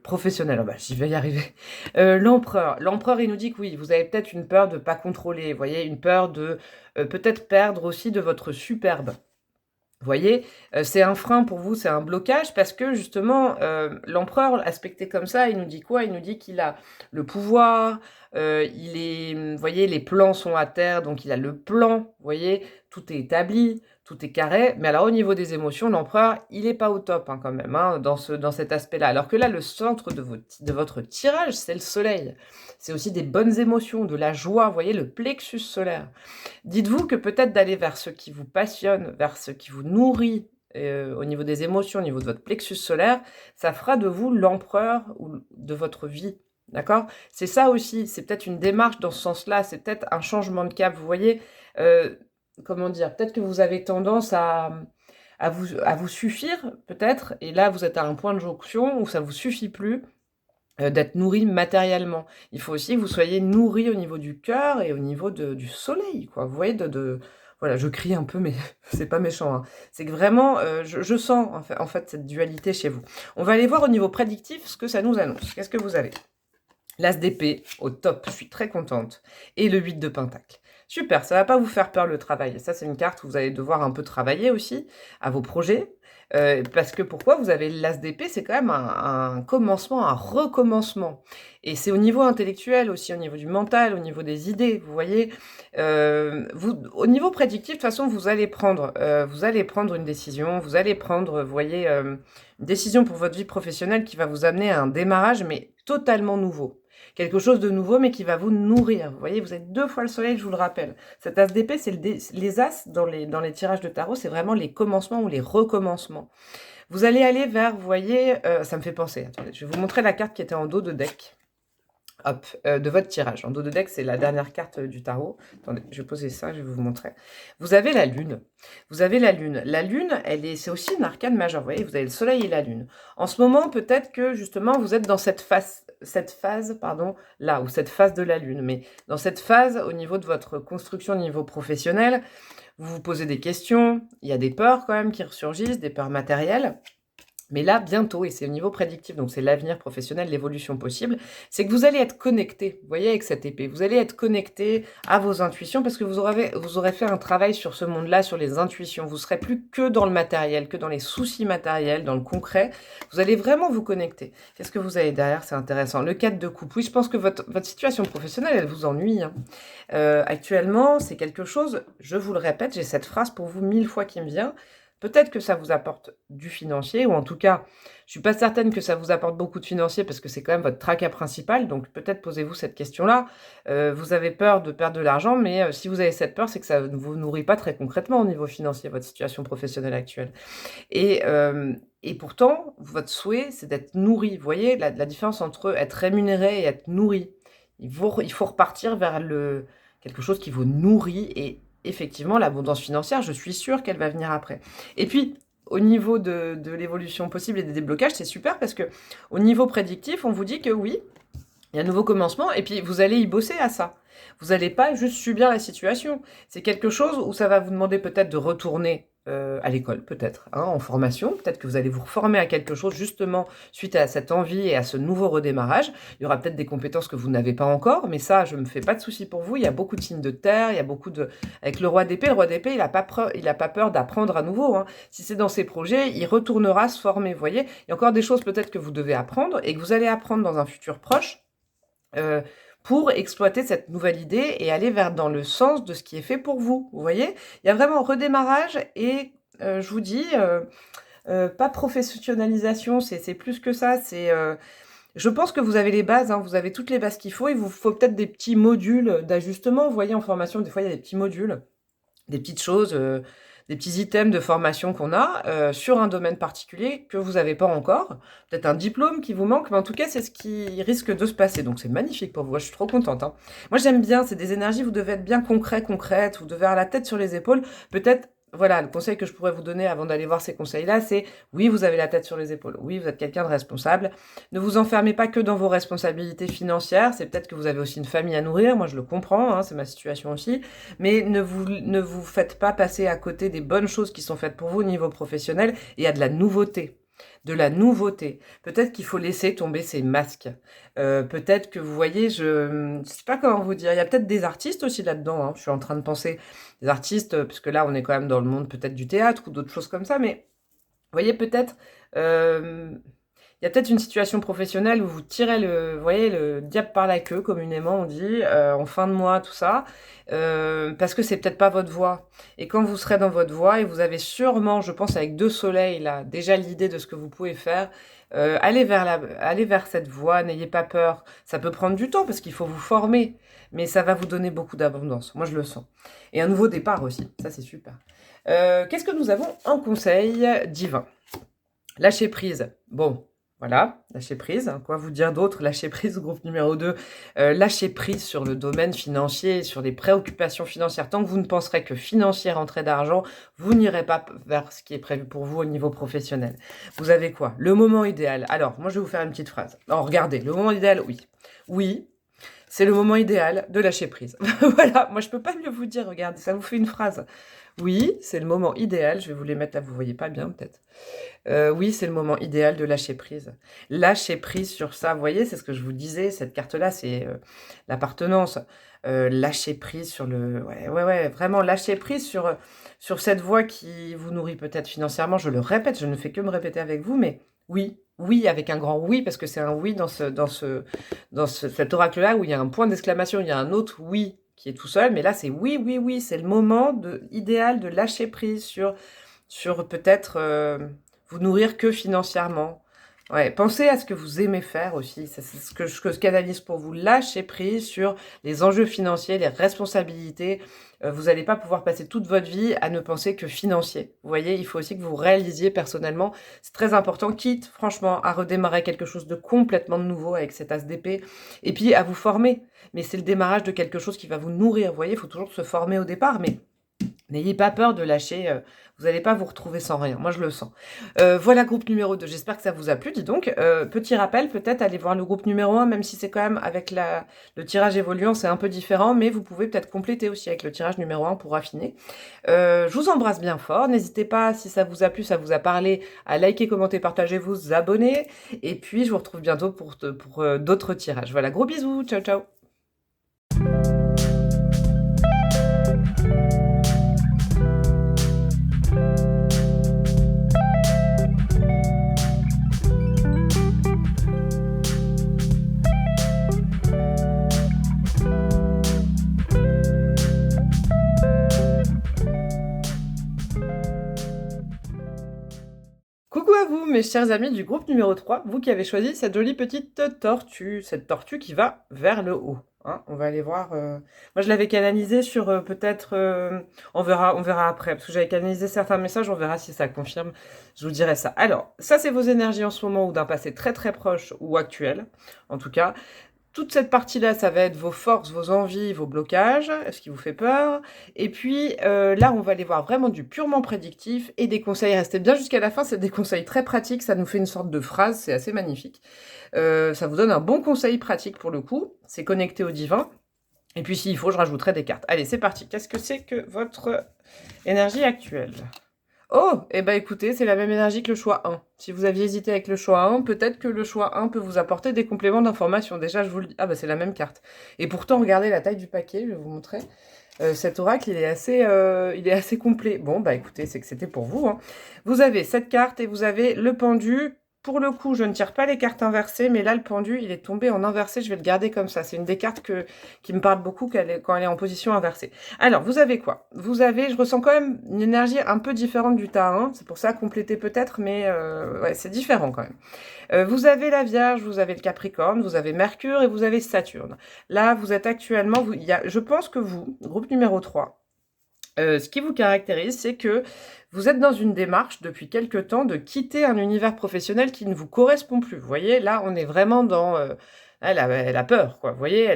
professionnel, oh bah, j'y vais y arriver. L'empereur, il nous dit que oui, vous avez peut-être une peur de ne pas contrôler, vous voyez? Une peur de, peut-être perdre aussi de votre superbe. Vous voyez? C'est un frein pour vous, c'est un blocage parce que justement, l'empereur aspecté comme ça, il nous dit quoi? Il nous dit qu'il a le pouvoir, vous voyez, les plans sont à terre, donc il a le plan, vous voyez? Tout est établi, tout est carré. Mais alors au niveau des émotions, l'empereur, il est pas au top, hein, quand même, hein, dans cet aspect-là. Alors que là, le centre de votre tirage, c'est le soleil. C'est aussi des bonnes émotions, de la joie, vous voyez? Le plexus solaire. Dites-vous que peut-être d'aller vers ce qui vous passionne, vers ce qui vous nourrit, au niveau des émotions, au niveau de votre plexus solaire, ça fera de vous l'empereur ou de votre vie, d'accord? C'est ça aussi, c'est peut-être une démarche dans ce sens-là, c'est peut-être un changement de cap, vous voyez? Comment dire? Peut-être que vous avez tendance à vous suffire, peut-être, et là, vous êtes à un point de jonction où ça vous suffit plus, d'être nourri matériellement. Il faut aussi que vous soyez nourri au niveau du cœur et au niveau du soleil, quoi. Vous voyez, voilà, je crie un peu, mais c'est pas méchant, hein. C'est que vraiment, je sens en fait cette dualité chez vous. On va aller voir au niveau prédictif ce que ça nous annonce. Qu'est-ce que vous avez? L'as d'épée au top, je suis très contente, et le 8 de pentacle. Super, ça va pas vous faire peur le travail. Ça, c'est une carte où vous allez devoir un peu travailler aussi à vos projets. Parce que pourquoi? Vous avez l'as d'épée, c'est quand même un commencement, un recommencement. Et c'est au niveau intellectuel aussi, au niveau du mental, au niveau des idées, vous voyez? Au niveau prédictif, de toute façon, vous allez prendre une décision, vous allez prendre, vous voyez, une décision pour votre vie professionnelle qui va vous amener à un démarrage, mais totalement nouveau. Quelque chose de nouveau, mais qui va vous nourrir. Vous voyez, vous êtes 2 fois le soleil, je vous le rappelle. Cet as d'épée, c'est les as dans les tirages de tarot, c'est vraiment les commencements ou les recommencements. Vous allez aller vers, vous voyez, ça me fait penser, attendez, je vais vous montrer la carte qui était en dos de deck. Hop, de votre tirage. En dos de deck, c'est la dernière carte du tarot. Attendez, je vais poser ça, je vais vous montrer. Vous avez la lune. Vous avez la lune. La lune, c'est aussi une arcane majeure. Vous voyez, vous avez le soleil et la lune. En ce moment, peut-être que justement, vous êtes dans cette phase, là, ou cette phase de la lune. Mais dans cette phase, au niveau de votre construction, au niveau professionnel, vous vous posez des questions. Il y a des peurs quand même qui ressurgissent, des peurs matérielles. Mais là, bientôt, et c'est au niveau prédictif, donc c'est l'avenir professionnel, l'évolution possible, c'est que vous allez être connecté, vous voyez, avec cette épée, vous allez être connecté à vos intuitions, parce que vous aurez fait un travail sur ce monde-là, sur les intuitions, vous serez plus que dans le matériel, que dans les soucis matériels, dans le concret, vous allez vraiment vous connecter. Qu'est-ce que vous avez derrière? C'est intéressant. Le 4 de coupe, oui, je pense que votre situation professionnelle, elle vous ennuie. Hein. Actuellement, c'est quelque chose, je vous le répète, j'ai cette phrase pour vous 1000 fois qui me vient. Peut-être que ça vous apporte du financier, ou en tout cas, je suis pas certaine que ça vous apporte beaucoup de financier parce que c'est quand même votre tracas principal, donc peut-être posez-vous cette question-là. Vous avez peur de perdre de l'argent, mais si vous avez cette peur, c'est que ça ne vous nourrit pas très concrètement au niveau financier, votre situation professionnelle actuelle. Et pourtant, votre souhait, c'est d'être nourri. Vous voyez la différence entre être rémunéré et être nourri. Il faut repartir vers quelque chose qui vous nourrit, et effectivement, l'abondance financière, je suis sûre qu'elle va venir après. Et puis, au niveau de l'évolution possible et des déblocages, c'est super parce que au niveau prédictif, on vous dit que oui, il y a un nouveau commencement et puis vous allez y bosser à ça. Vous n'allez pas juste subir la situation. C'est quelque chose où ça va vous demander peut-être de retourner à l'école, peut-être, hein, en formation. Peut-être que vous allez vous reformer à quelque chose justement suite à cette envie et à ce nouveau redémarrage. Il y aura peut-être des compétences que vous n'avez pas encore, mais ça, je ne me fais pas de soucis pour vous. Il y a beaucoup de signes de terre, il y a beaucoup de... Avec le roi d'épée, il n'a pas peur d'apprendre à nouveau. Hein. Si c'est dans ses projets, il retournera se former, vous voyez. Il y a encore des choses peut-être que vous devez apprendre et que vous allez apprendre dans un futur proche. Pour exploiter cette nouvelle idée et aller dans le sens de ce qui est fait pour vous. Vous voyez, il y a vraiment un redémarrage et je vous dis, pas professionnalisation, c'est plus que ça. Je pense que vous avez les bases, hein, vous avez toutes les bases qu'il faut. Il vous faut peut-être des petits modules d'ajustement. Vous voyez, en formation, des fois, il y a des petits modules, des petites choses... des petits items de formation qu'on a sur un domaine particulier que vous n'avez pas encore. Peut-être un diplôme qui vous manque, mais en tout cas, c'est ce qui risque de se passer. Donc, c'est magnifique pour vous. Moi, je suis trop contente. Hein. Moi, j'aime bien. C'est des énergies, vous devez être bien concrète. Vous devez avoir la tête sur les épaules. Peut-être, voilà, le conseil que je pourrais vous donner avant d'aller voir ces conseils-là, c'est oui, vous avez la tête sur les épaules. Oui, vous êtes quelqu'un de responsable. Ne vous enfermez pas que dans vos responsabilités financières. C'est peut-être que vous avez aussi une famille à nourrir. Moi, je le comprends. Hein, c'est ma situation aussi. Mais ne vous faites pas passer à côté des bonnes choses qui sont faites pour vous au niveau professionnel. Et il y a de la nouveauté. De la nouveauté. Peut-être qu'il faut laisser tomber ces masques. Peut-être que vous voyez, je ne sais pas comment vous dire. Il y a peut-être des artistes aussi là-dedans. Hein. Je suis en train de penser des artistes, puisque là, on est quand même dans le monde peut-être du théâtre ou d'autres choses comme ça. Mais vous voyez, peut-être... il y a peut-être une situation professionnelle où vous tirez vous voyez, le diable par la queue, communément on dit, en fin de mois, tout ça, parce que c'est peut-être pas votre voie. Et quand vous serez dans votre voie, et vous avez sûrement, je pense avec 2 soleils là, déjà l'idée de ce que vous pouvez faire, allez vers cette voie, n'ayez pas peur. Ça peut prendre du temps parce qu'il faut vous former, mais ça va vous donner beaucoup d'abondance. Moi, je le sens. Et un nouveau départ aussi, ça c'est super. Qu'est-ce que nous avons en conseil divin? Lâcher prise. Bon, voilà, lâcher prise. Hein. Quoi vous dire d'autre? Lâcher prise, groupe numéro 2. Lâcher prise sur le domaine financier, sur les préoccupations financières. Tant que vous ne penserez que financier, rentrée d'argent, vous n'irez pas vers ce qui est prévu pour vous au niveau professionnel. Vous avez quoi? Le moment idéal. Alors, moi, je vais vous faire une petite phrase. Alors, regardez, le moment idéal, oui. Oui, c'est le moment idéal de lâcher prise. Voilà, moi, je peux pas mieux vous dire. Regardez, ça vous fait une phrase. Oui, c'est le moment idéal. Je vais vous les mettre là, vous voyez pas bien peut-être. Oui, c'est le moment idéal de lâcher prise. Lâcher prise sur ça, vous voyez, c'est ce que je vous disais, cette carte-là, c'est l'appartenance. Lâcher prise sur le... Ouais, vraiment lâcher prise sur cette voie qui vous nourrit peut-être financièrement. Je le répète, je ne fais que me répéter avec vous, mais oui, avec un grand oui, parce que c'est un oui dans cet oracle-là où il y a un point d'exclamation, il y a un autre oui qui est tout seul, mais là c'est oui, c'est le moment idéal de lâcher prise sur peut-être vous nourrir que financièrement. Ouais, pensez à ce que vous aimez faire aussi. Ça, c'est ce que je canalise pour vous. Lâchez prise sur les enjeux financiers, les responsabilités. Vous n'allez pas pouvoir passer toute votre vie à ne penser que financier. Vous voyez, il faut aussi que vous réalisiez personnellement. C'est très important, quitte franchement à redémarrer quelque chose de complètement nouveau avec cet as d'épée. Et puis à vous former. Mais c'est le démarrage de quelque chose qui va vous nourrir. Vous voyez, il faut toujours se former au départ. Mais n'ayez pas peur de lâcher, vous n'allez pas vous retrouver sans rien, moi je le sens. Voilà groupe numéro 2, j'espère que ça vous a plu, dis donc. Petit rappel, peut-être allez voir le groupe numéro 1, même si c'est quand même avec le tirage évoluant, c'est un peu différent, mais vous pouvez peut-être compléter aussi avec le tirage numéro 1 pour affiner. Je vous embrasse bien fort, n'hésitez pas, si ça vous a plu, ça vous a parlé, à liker, commenter, partager, vous abonner, et puis je vous retrouve bientôt pour d'autres tirages. Voilà, gros bisous, ciao ciao. Coucou à vous, mes chers amis du groupe numéro 3, vous qui avez choisi cette jolie petite tortue, cette tortue qui va vers le haut. Hein, on va aller voir. Moi, je l'avais canalisé sur peut-être. On verra après, parce que j'avais canalisé certains messages, on verra si ça confirme. Je vous dirai ça. Alors, ça, c'est vos énergies en ce moment ou d'un passé très très proche ou actuel, en tout cas. Toute cette partie-là, ça va être vos forces, vos envies, vos blocages, ce qui vous fait peur. Et puis là, on va aller voir vraiment du purement prédictif et des conseils. Restez bien jusqu'à la fin, c'est des conseils très pratiques. Ça nous fait une sorte de phrase, c'est assez magnifique. Ça vous donne un bon conseil pratique pour le coup. C'est connecté au divin. Et puis s'il faut, je rajouterai des cartes. Allez, c'est parti. Qu'est-ce que c'est que votre énergie actuelle ? Oh, eh ben écoutez, c'est la même énergie que le choix 1. Si vous aviez hésité avec le choix 1, peut-être que le choix 1 peut vous apporter des compléments d'information. Déjà, je vous le dis. Ah bah c'est la même carte. Et pourtant, regardez la taille du paquet, je vais vous montrer. Cet oracle, il est assez complet. Bon, bah écoutez, c'est que c'était pour vous. Hein. Vous avez cette carte et vous avez le pendu. Pour le coup, je ne tire pas les cartes inversées, mais là, le pendu, il est tombé en inversé. Je vais le garder comme ça. C'est une des cartes qui me parle beaucoup quand elle est en position inversée. Alors, vous avez quoi? Vous avez, je ressens quand même une énergie un peu différente du tas 1. C'est pour ça, compléter peut-être, mais ouais, c'est différent quand même. Vous avez la Vierge, vous avez le Capricorne, vous avez Mercure et vous avez Saturne. Là, vous êtes actuellement, je pense que vous, groupe numéro 3, ce qui vous caractérise, c'est que vous êtes dans une démarche depuis quelque temps de quitter un univers professionnel qui ne vous correspond plus. Vous voyez, là, on est vraiment dans... elle a peur, quoi. Vous voyez,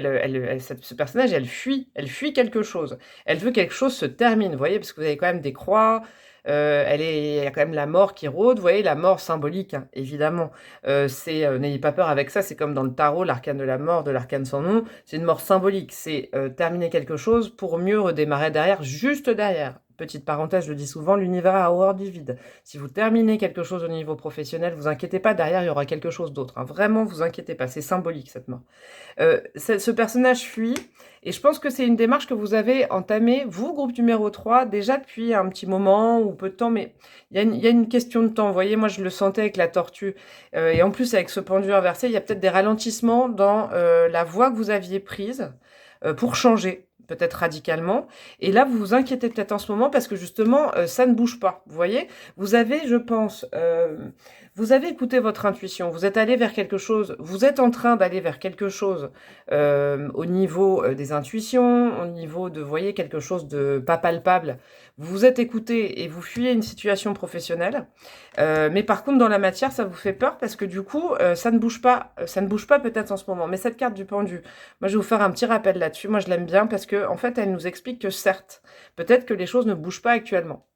ce personnage, elle fuit quelque chose. Elle veut que quelque chose se termine, vous voyez, parce que vous avez quand même des croix, il y a quand même la mort qui rôde, vous voyez, la mort symbolique, hein, évidemment. N'ayez pas peur avec ça, c'est comme dans le tarot, l'arcane de la mort, de l'arcane sans nom, c'est une mort symbolique, c'est terminer quelque chose pour mieux redémarrer derrière, juste derrière. Petite parenthèse, je le dis souvent, l'univers a horreur du vide. Si vous terminez quelque chose au niveau professionnel, vous inquiétez pas, derrière, il y aura quelque chose d'autre. Hein. Vraiment, vous inquiétez pas, c'est symbolique, cette mort. Ce personnage fuit, et je pense que c'est une démarche que vous avez entamée, vous, groupe numéro 3, déjà depuis un petit moment, ou peu de temps, mais il y a une question de temps. Vous voyez, moi, je le sentais avec la tortue, et en plus, avec ce pendu inversé, il y a peut-être des ralentissements dans la voie que vous aviez prise pour changer. Peut-être radicalement. Et là, vous vous inquiétez peut-être en ce moment parce que justement, ça ne bouge pas. Vous voyez, vous avez, je pense, vous avez écouté votre intuition. Vous êtes allé vers quelque chose. Vous êtes en train d'aller vers quelque chose au niveau des intuitions, au niveau de, vous voyez, quelque chose de pas palpable. Vous vous êtes écouté et vous fuyez une situation professionnelle. Mais par contre, dans la matière, ça vous fait peur parce que du coup, ça ne bouge pas peut-être en ce moment. Mais cette carte du pendu, moi, je vais vous faire un petit rappel là-dessus. Moi, je l'aime bien parce que en fait, elle nous explique que certes, peut-être que les choses ne bougent pas actuellement.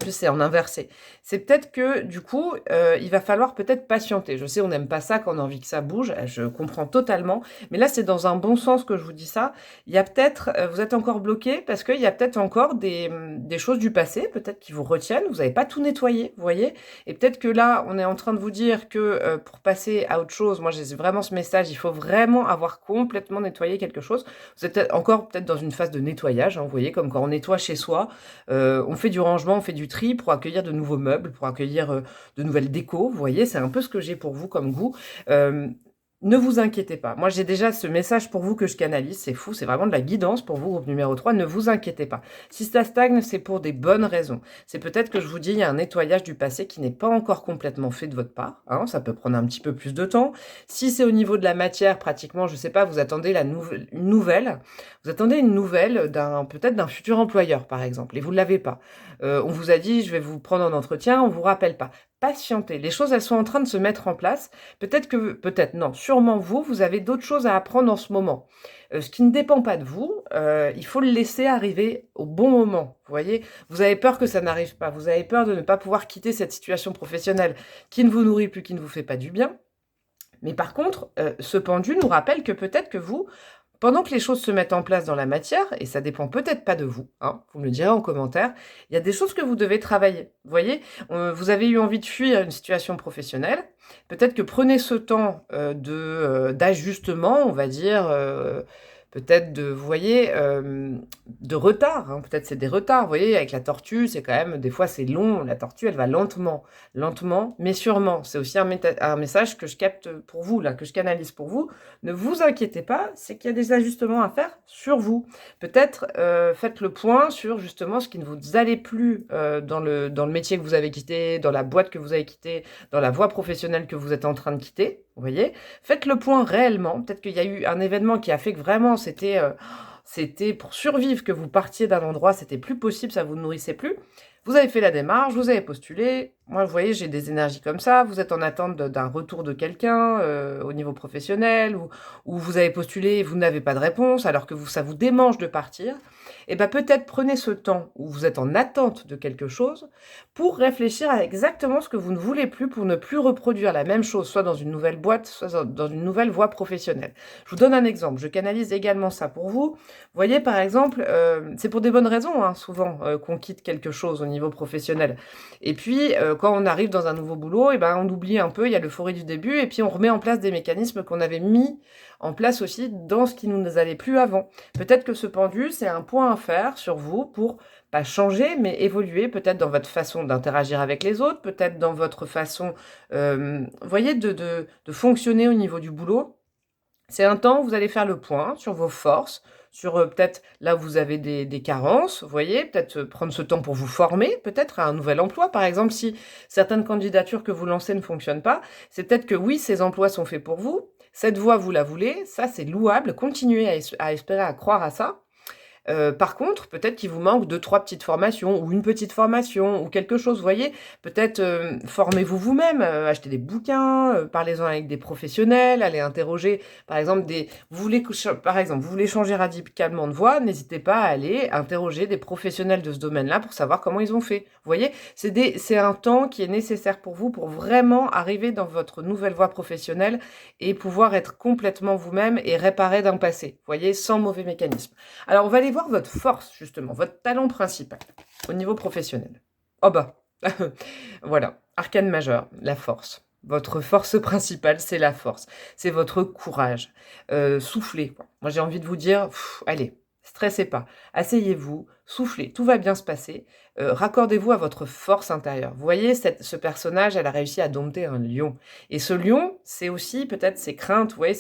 Je sais, en inversé. C'est peut-être que, du coup, il va falloir peut-être patienter. Je sais, on n'aime pas ça quand on a envie que ça bouge, je comprends totalement. Mais là, c'est dans un bon sens que je vous dis ça. Il y a peut-être, vous êtes encore bloqué parce qu'il y a peut-être encore des choses du passé, peut-être qui vous retiennent. Vous n'avez pas tout nettoyé, vous voyez. Et peut-être que là, on est en train de vous dire que pour passer à autre chose, moi, j'ai vraiment ce message, il faut vraiment avoir complètement nettoyé quelque chose. Vous êtes encore peut-être dans une phase de nettoyage, hein, vous voyez, comme quand on nettoie chez soi. On fait du rangement, on fait du tri pour accueillir de nouveaux meubles, pour accueillir de nouvelles décos. Vous voyez, c'est un peu ce que j'ai pour vous comme goût. Ne vous inquiétez pas. Moi, j'ai déjà ce message pour vous que je canalise. C'est fou, c'est vraiment de la guidance pour vous, groupe numéro 3. Ne vous inquiétez pas. Si ça stagne, c'est pour des bonnes raisons. C'est peut-être que je vous dis, il y a un nettoyage du passé qui n'est pas encore complètement fait de votre part. Hein, ça peut prendre un petit peu plus de temps. Si c'est au niveau de la matière, pratiquement, je ne sais pas, vous attendez une nouvelle. Vous attendez une nouvelle peut-être d'un futur employeur, par exemple, et vous ne l'avez pas. On vous a dit, je vais vous prendre en entretien, on ne vous rappelle pas. Patientez. Les choses, elles sont en train de se mettre en place. Peut-être non, sûrement vous avez d'autres choses à apprendre en ce moment. Ce qui ne dépend pas de vous, il faut le laisser arriver au bon moment. Vous voyez, vous avez peur que ça n'arrive pas. Vous avez peur de ne pas pouvoir quitter cette situation professionnelle qui ne vous nourrit plus, qui ne vous fait pas du bien. Mais par contre, ce pendu nous rappelle que peut-être que vous, pendant que les choses se mettent en place dans la matière, et ça dépend peut-être pas de vous, hein, vous me le direz en commentaire, il y a des choses que vous devez travailler. Vous voyez, vous avez eu envie de fuir une situation professionnelle, peut-être que prenez ce temps d'ajustement, on va dire, peut-être vous voyez, de retard, hein, peut-être c'est des retards, vous voyez, avec la tortue, c'est quand même, des fois c'est long, la tortue, elle va lentement, mais sûrement. C'est aussi un message que je capte pour vous, là, que je canalise pour vous. Ne vous inquiétez pas, c'est qu'il y a des ajustements à faire sur vous. Peut-être faites le point sur justement ce qui ne vous allait plus dans le métier que vous avez quitté, dans la boîte que vous avez quittée, dans la voie professionnelle que vous êtes en train de quitter, vous voyez. Faites le point réellement. Peut-être qu'il y a eu un événement qui a fait que vraiment c'était pour survivre que vous partiez d'un endroit, c'était plus possible, ça vous nourrissait plus. Vous avez fait la démarche, vous avez postulé. Moi, vous voyez, j'ai des énergies comme ça. Vous êtes en attente d'un retour de quelqu'un au niveau professionnel, ou vous avez postulé et vous n'avez pas de réponse, alors que ça vous démange de partir. Et bien peut-être prenez ce temps où vous êtes en attente de quelque chose pour réfléchir à exactement ce que vous ne voulez plus, pour ne plus reproduire la même chose, soit dans une nouvelle boîte, soit dans une nouvelle voie professionnelle. Je vous donne un exemple. Je canalise également ça pour vous. Vous voyez, par exemple, c'est pour des bonnes raisons, hein, souvent, qu'on quitte quelque chose au niveau professionnel. Et puis, quand on arrive dans un nouveau boulot, et ben, on oublie un peu, il y a l'euphorie du début, et puis on remet en place des mécanismes qu'on avait mis en place aussi dans ce qui ne nous allait plus avant. Peut-être que ce pendu, c'est un point à faire sur vous pour pas changer, mais évoluer peut-être dans votre façon d'interagir avec les autres, peut-être dans votre façon, vous voyez, de fonctionner au niveau du boulot. C'est un temps où vous allez faire le point sur vos forces, sur peut-être là où vous avez des carences, vous voyez, peut-être prendre ce temps pour vous former, peut-être à un nouvel emploi. Par exemple, si certaines candidatures que vous lancez ne fonctionnent pas, c'est peut-être que oui, ces emplois sont faits pour vous, cette voie, vous la voulez, ça c'est louable, continuez à espérer, à croire à ça. Par contre, peut-être qu'il vous manque 2-3 petites formations, ou une petite formation, ou quelque chose, vous voyez? Peut-être, formez-vous vous-même, achetez des bouquins, parlez-en avec des professionnels, allez interroger, par exemple, vous voulez changer radicalement de voie, n'hésitez pas à aller interroger des professionnels de ce domaine-là pour savoir comment ils ont fait. Vous voyez? C'est un temps qui est nécessaire pour vous, pour vraiment arriver dans votre nouvelle voie professionnelle et pouvoir être complètement vous-même et réparer d'un passé, vous voyez? Sans mauvais mécanisme. Alors, on va aller voir votre force, justement, votre talent principal au niveau professionnel. Oh bah, voilà, arcane majeur, la force. Votre force principale, c'est la force. C'est votre courage. Soufflez, quoi. Moi, j'ai envie de vous dire, allez, stressez pas. Asseyez-vous, soufflez, tout va bien se passer. Raccordez-vous à votre force intérieure. Vous voyez, ce personnage, elle a réussi à dompter un lion. Et ce lion, c'est aussi peut-être ses craintes, vous voyez,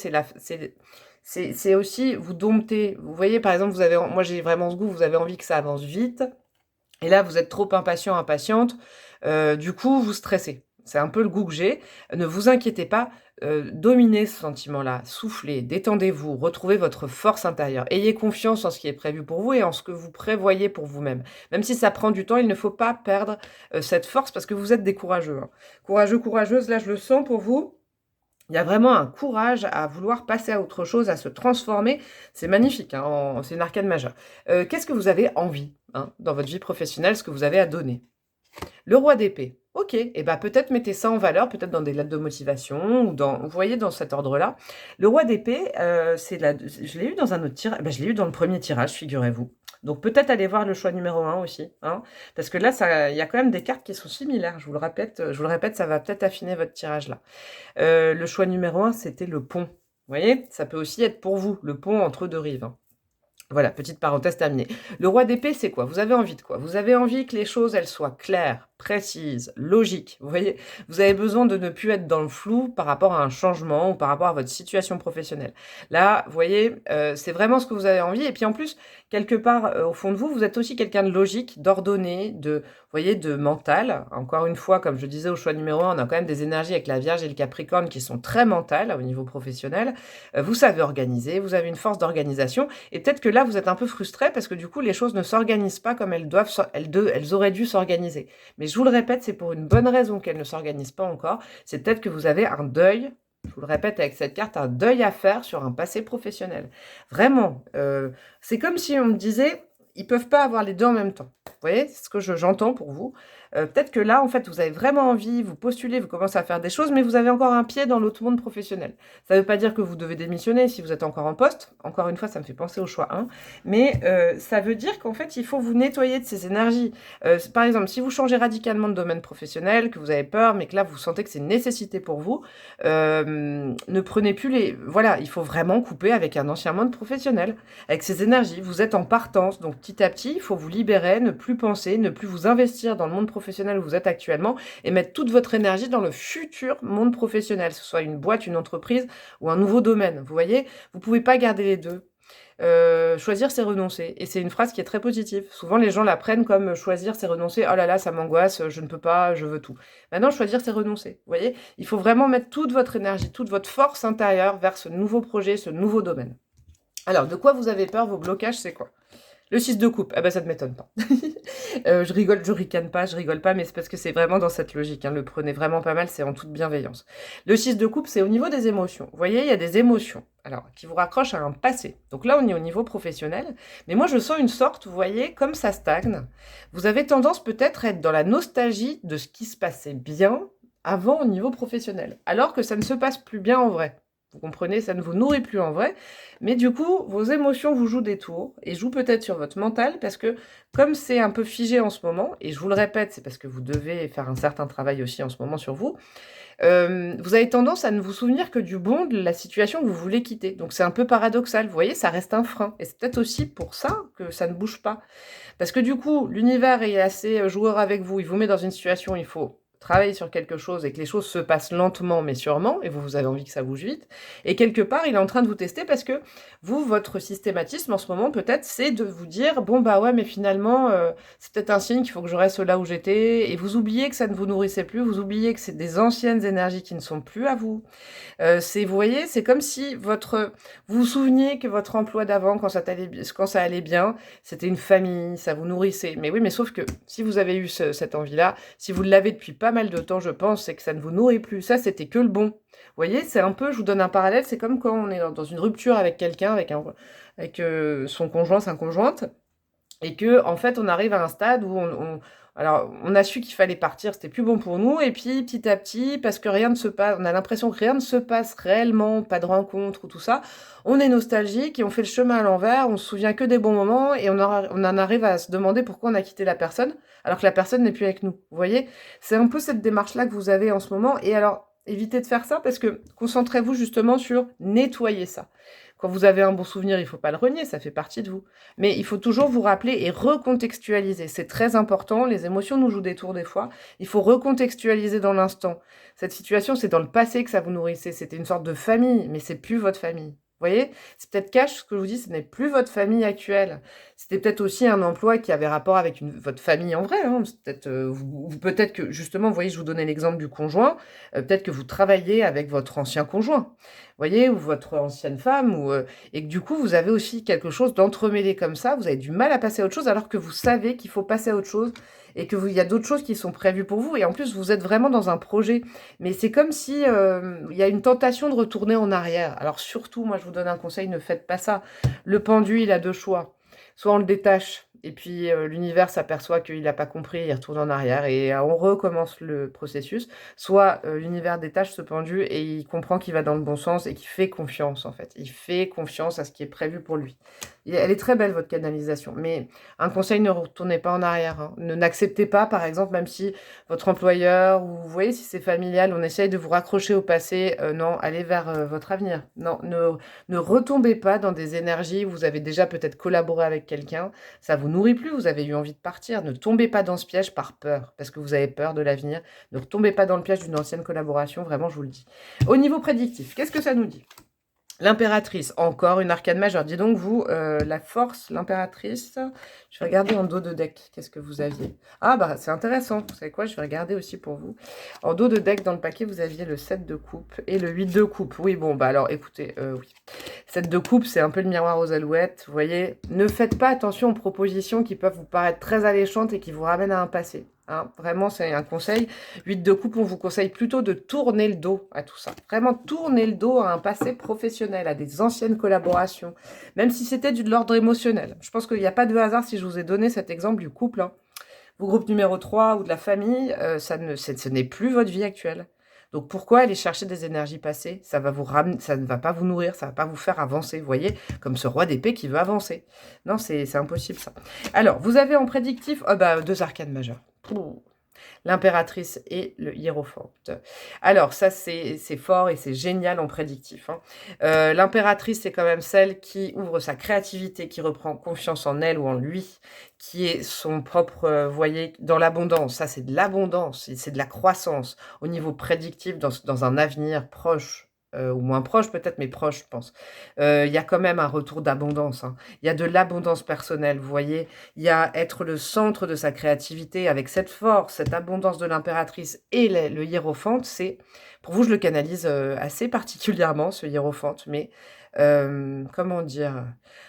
c'est aussi vous dompter. Vous voyez, par exemple, moi j'ai vraiment ce goût, vous avez envie que ça avance vite. Et là, vous êtes trop impatient, impatiente. Du coup, vous stressez. C'est un peu le goût que j'ai. Ne vous inquiétez pas. Dominez ce sentiment-là. Soufflez, détendez-vous, retrouvez votre force intérieure. Ayez confiance en ce qui est prévu pour vous et en ce que vous prévoyez pour vous-même. Même si ça prend du temps, il ne faut pas perdre cette force parce que vous êtes des courageux. Hein. Courageux, courageuse, là je le sens pour vous. Il y a vraiment un courage à vouloir passer à autre chose, à se transformer. C'est magnifique, hein, c'est une arcane majeure. Qu'est-ce que vous avez envie dans votre vie professionnelle, ce que vous avez à donner? Le roi d'épée. Ok, et ben peut-être mettez ça en valeur, peut-être dans des lettres de motivation, ou vous voyez, dans cet ordre-là. Le roi d'épée, je l'ai eu dans un autre tirage, je l'ai eu dans le premier tirage, figurez-vous. Donc peut-être aller voir le choix numéro 1 aussi, hein, parce que là, il y a quand même des cartes qui sont similaires, je vous le répète, ça va peut-être affiner votre tirage là. Le choix numéro 1, c'était le pont. Vous voyez, ça peut aussi être pour vous, le pont entre deux rives. Hein. Voilà, petite parenthèse terminée. Le roi d'épée, c'est quoi? Vous avez envie de quoi? Vous avez envie que les choses, elles soient claires, précises, logiques. Vous voyez? Vous avez besoin de ne plus être dans le flou par rapport à un changement ou par rapport à votre situation professionnelle. Là, vous voyez, c'est vraiment ce que vous avez envie et puis en plus, quelque part, au fond de vous, vous êtes aussi quelqu'un de logique, d'ordonné, de vous voyez, de mental. Encore une fois, comme je disais au choix numéro 1, on a quand même des énergies avec la Vierge et le Capricorne qui sont très mentales au niveau professionnel. Vous savez organiser, vous avez une force d'organisation et peut-être que là, vous êtes un peu frustré parce que du coup, les choses ne s'organisent pas comme elles auraient dû s'organiser. Mais je vous le répète, c'est pour une bonne raison qu'elles ne s'organisent pas encore. C'est peut-être que vous avez un deuil, je vous le répète avec cette carte, un deuil à faire sur un passé professionnel. Vraiment, c'est comme si on me disait, ils peuvent pas avoir les deux en même temps. Vous voyez, c'est ce que j'entends pour vous. Peut-être que là, en fait, vous avez vraiment envie, vous postulez, vous commencez à faire des choses, mais vous avez encore un pied dans l'autre monde professionnel. Ça ne veut pas dire que vous devez démissionner si vous êtes encore en poste. Encore une fois, ça me fait penser au choix 1. Mais ça veut dire qu'en fait, il faut vous nettoyer de ces énergies. Par exemple, si vous changez radicalement de domaine professionnel, que vous avez peur, mais que là, vous sentez que c'est une nécessité pour vous, ne prenez plus les... Voilà, il faut vraiment couper avec un ancien monde professionnel, avec ces énergies. Vous êtes en partance, donc petit à petit, il faut vous libérer, ne plus penser, ne plus vous investir dans le monde professionnel où vous êtes actuellement et mettre toute votre énergie dans le futur monde professionnel, que ce soit une boîte, une entreprise ou un nouveau domaine. Vous voyez, vous pouvez pas garder les deux. Choisir, c'est renoncer. Et c'est une phrase qui est très positive. Souvent, les gens la prennent comme choisir, c'est renoncer. Oh là là, ça m'angoisse, je ne peux pas, je veux tout. Maintenant, choisir, c'est renoncer. Vous voyez, il faut vraiment mettre toute votre énergie, toute votre force intérieure vers ce nouveau projet, ce nouveau domaine. Alors, de quoi vous avez peur? Vos blocages, c'est quoi? Le 6 de coupe, ah bah ça ne m'étonne pas. Je rigole, je ricane pas, je rigole pas, mais c'est parce que c'est vraiment dans cette logique. Hein, le prenez vraiment pas mal, c'est en toute bienveillance. Le 6 de coupe, c'est au niveau des émotions. Vous voyez, il y a des émotions, alors qui vous raccrochent à un passé. Donc là, on est au niveau professionnel. Mais moi, je sens une sorte, vous voyez, comme ça stagne. Vous avez tendance peut-être à être dans la nostalgie de ce qui se passait bien avant au niveau professionnel, alors que ça ne se passe plus bien en vrai. Vous comprenez, ça ne vous nourrit plus en vrai. Mais du coup, vos émotions vous jouent des tours et jouent peut-être sur votre mental parce que comme c'est un peu figé en ce moment, et je vous le répète, c'est parce que vous devez faire un certain travail aussi en ce moment sur vous, vous avez tendance à ne vous souvenir que du bon de la situation que vous voulez quitter. Donc c'est un peu paradoxal, vous voyez, ça reste un frein. Et c'est peut-être aussi pour ça que ça ne bouge pas. Parce que du coup, l'univers est assez joueur avec vous, il vous met dans une situation où il faut travailler sur quelque chose et que les choses se passent lentement mais sûrement, et vous avez envie que ça bouge vite, et quelque part, il est en train de vous tester parce que vous, votre systématisme en ce moment, peut-être, c'est de vous dire, bon bah ouais, mais finalement, c'est peut-être un signe qu'il faut que je reste là où j'étais, et vous oubliez que ça ne vous nourrissait plus, vous oubliez que c'est des anciennes énergies qui ne sont plus à vous. Vous voyez, c'est comme si vous vous souveniez que votre emploi d'avant, quand ça allait bien, c'était une famille, ça vous nourrissait. Mais oui, mais sauf que si vous avez eu cette envie-là, si vous l'avez depuis pas mal de temps, je pense, c'est que ça ne vous nourrit plus. Ça, c'était que le bon. Vous voyez, c'est un peu, je vous donne un parallèle, c'est comme quand on est dans une rupture avec quelqu'un, avec son conjoint, sa conjointe, et que en fait, on arrive à un stade où alors, on a su qu'il fallait partir, c'était plus bon pour nous, et puis petit à petit, parce que rien ne se passe, on a l'impression que rien ne se passe réellement, pas de rencontre ou tout ça, on est nostalgique et on fait le chemin à l'envers, on se souvient que des bons moments, et on en arrive à se demander pourquoi on a quitté la personne, alors que la personne n'est plus avec nous. Vous voyez? C'est un peu cette démarche-là que vous avez en ce moment, et alors, évitez de faire ça, parce que concentrez-vous justement sur nettoyer ça. Quand vous avez un bon souvenir, il ne faut pas le renier, ça fait partie de vous. Mais il faut toujours vous rappeler et recontextualiser. C'est très important, les émotions nous jouent des tours des fois. Il faut recontextualiser dans l'instant. Cette situation, c'est dans le passé que ça vous nourrissait. C'était une sorte de famille, mais c'est plus votre famille. Vous voyez? C'est peut-être cash ce que je vous dis, ce n'est plus votre famille actuelle. C'était peut-être aussi un emploi qui avait rapport avec votre famille en vrai. Hein. Peut-être que, justement, vous voyez, je vous donnais l'exemple du conjoint. Peut-être que vous travaillez avec votre ancien conjoint. Vous voyez, ou votre ancienne femme, et que du coup, vous avez aussi quelque chose d'entremêlé comme ça, vous avez du mal à passer à autre chose, alors que vous savez qu'il faut passer à autre chose, et qu'il y a d'autres choses qui sont prévues pour vous, et en plus, vous êtes vraiment dans un projet. Mais c'est comme si il y a une tentation de retourner en arrière. Alors surtout, moi, je vous donne un conseil, ne faites pas ça. Le pendu, il a deux choix. Soit on le détache, et puis l'univers s'aperçoit qu'il n'a pas compris, il retourne en arrière, et on recommence le processus. Soit l'univers détache ce pendu, et il comprend qu'il va dans le bon sens, et qu'il fait confiance, en fait. Il fait confiance à ce qui est prévu pour lui. Et elle est très belle, votre canalisation. Mais un conseil, ne retournez pas en arrière. Hein. N'acceptez pas, par exemple, même si votre employeur, ou vous voyez, si c'est familial, on essaye de vous raccrocher au passé. Non, allez vers votre avenir. Non, ne retombez pas dans des énergies où vous avez déjà peut-être collaboré avec quelqu'un. Ça vous nourrit plus, vous avez eu envie de partir. Ne tombez pas dans ce piège par peur, parce que vous avez peur de l'avenir. Ne retombez pas dans le piège d'une ancienne collaboration, vraiment, je vous le dis. Au niveau prédictif, qu'est-ce que ça nous dit ? L'impératrice, encore une arcane majeure. Dis donc, vous, la force, l'impératrice. Je vais regarder en dos de deck. Qu'est-ce que vous aviez? Ah, bah, c'est intéressant. Vous savez quoi? Je vais regarder aussi pour vous. En dos de deck, dans le paquet, vous aviez le 7 de coupe et le 8 de coupe. Oui, bon, bah alors, écoutez, oui. 7 de coupe, c'est un peu le miroir aux alouettes. Vous voyez, ne faites pas attention aux propositions qui peuvent vous paraître très alléchantes et qui vous ramènent à un passé. Hein, vraiment, c'est un conseil. 8 de coupe, on vous conseille plutôt de tourner le dos à tout ça. Vraiment tourner le dos à un passé professionnel, à des anciennes collaborations, même si c'était de l'ordre émotionnel. Je pense qu'il n'y a pas de hasard si je vous ai donné cet exemple du couple. Hein. Vous, groupe numéro 3 ou de la famille, ce n'est plus votre vie actuelle. Donc pourquoi aller chercher des énergies passées? Ça va vous ramener, ça ne va pas vous nourrir, ça ne va pas vous faire avancer. Vous voyez, comme ce roi d'épée qui veut avancer. Non, c'est impossible ça. Alors, vous avez en prédictif, deux arcanes majeures. L'impératrice et le hiérophante. Alors, ça, c'est fort et c'est génial en prédictif. Hein. L'impératrice, c'est quand même celle qui ouvre sa créativité, qui reprend confiance en elle ou en lui, qui est son propre, vous voyez, dans l'abondance. Ça, c'est de l'abondance, c'est de la croissance au niveau prédictif dans un avenir proche. Ou moins proche peut-être, mais proche, je pense. Il y a quand même un retour d'abondance. Hein. Il y a de l'abondance personnelle, vous voyez. Il y a être le centre de sa créativité avec cette force, cette abondance de l'impératrice et le hiérophante. C'est, pour vous, je le canalise assez particulièrement, ce hiérophante, mais comment dire,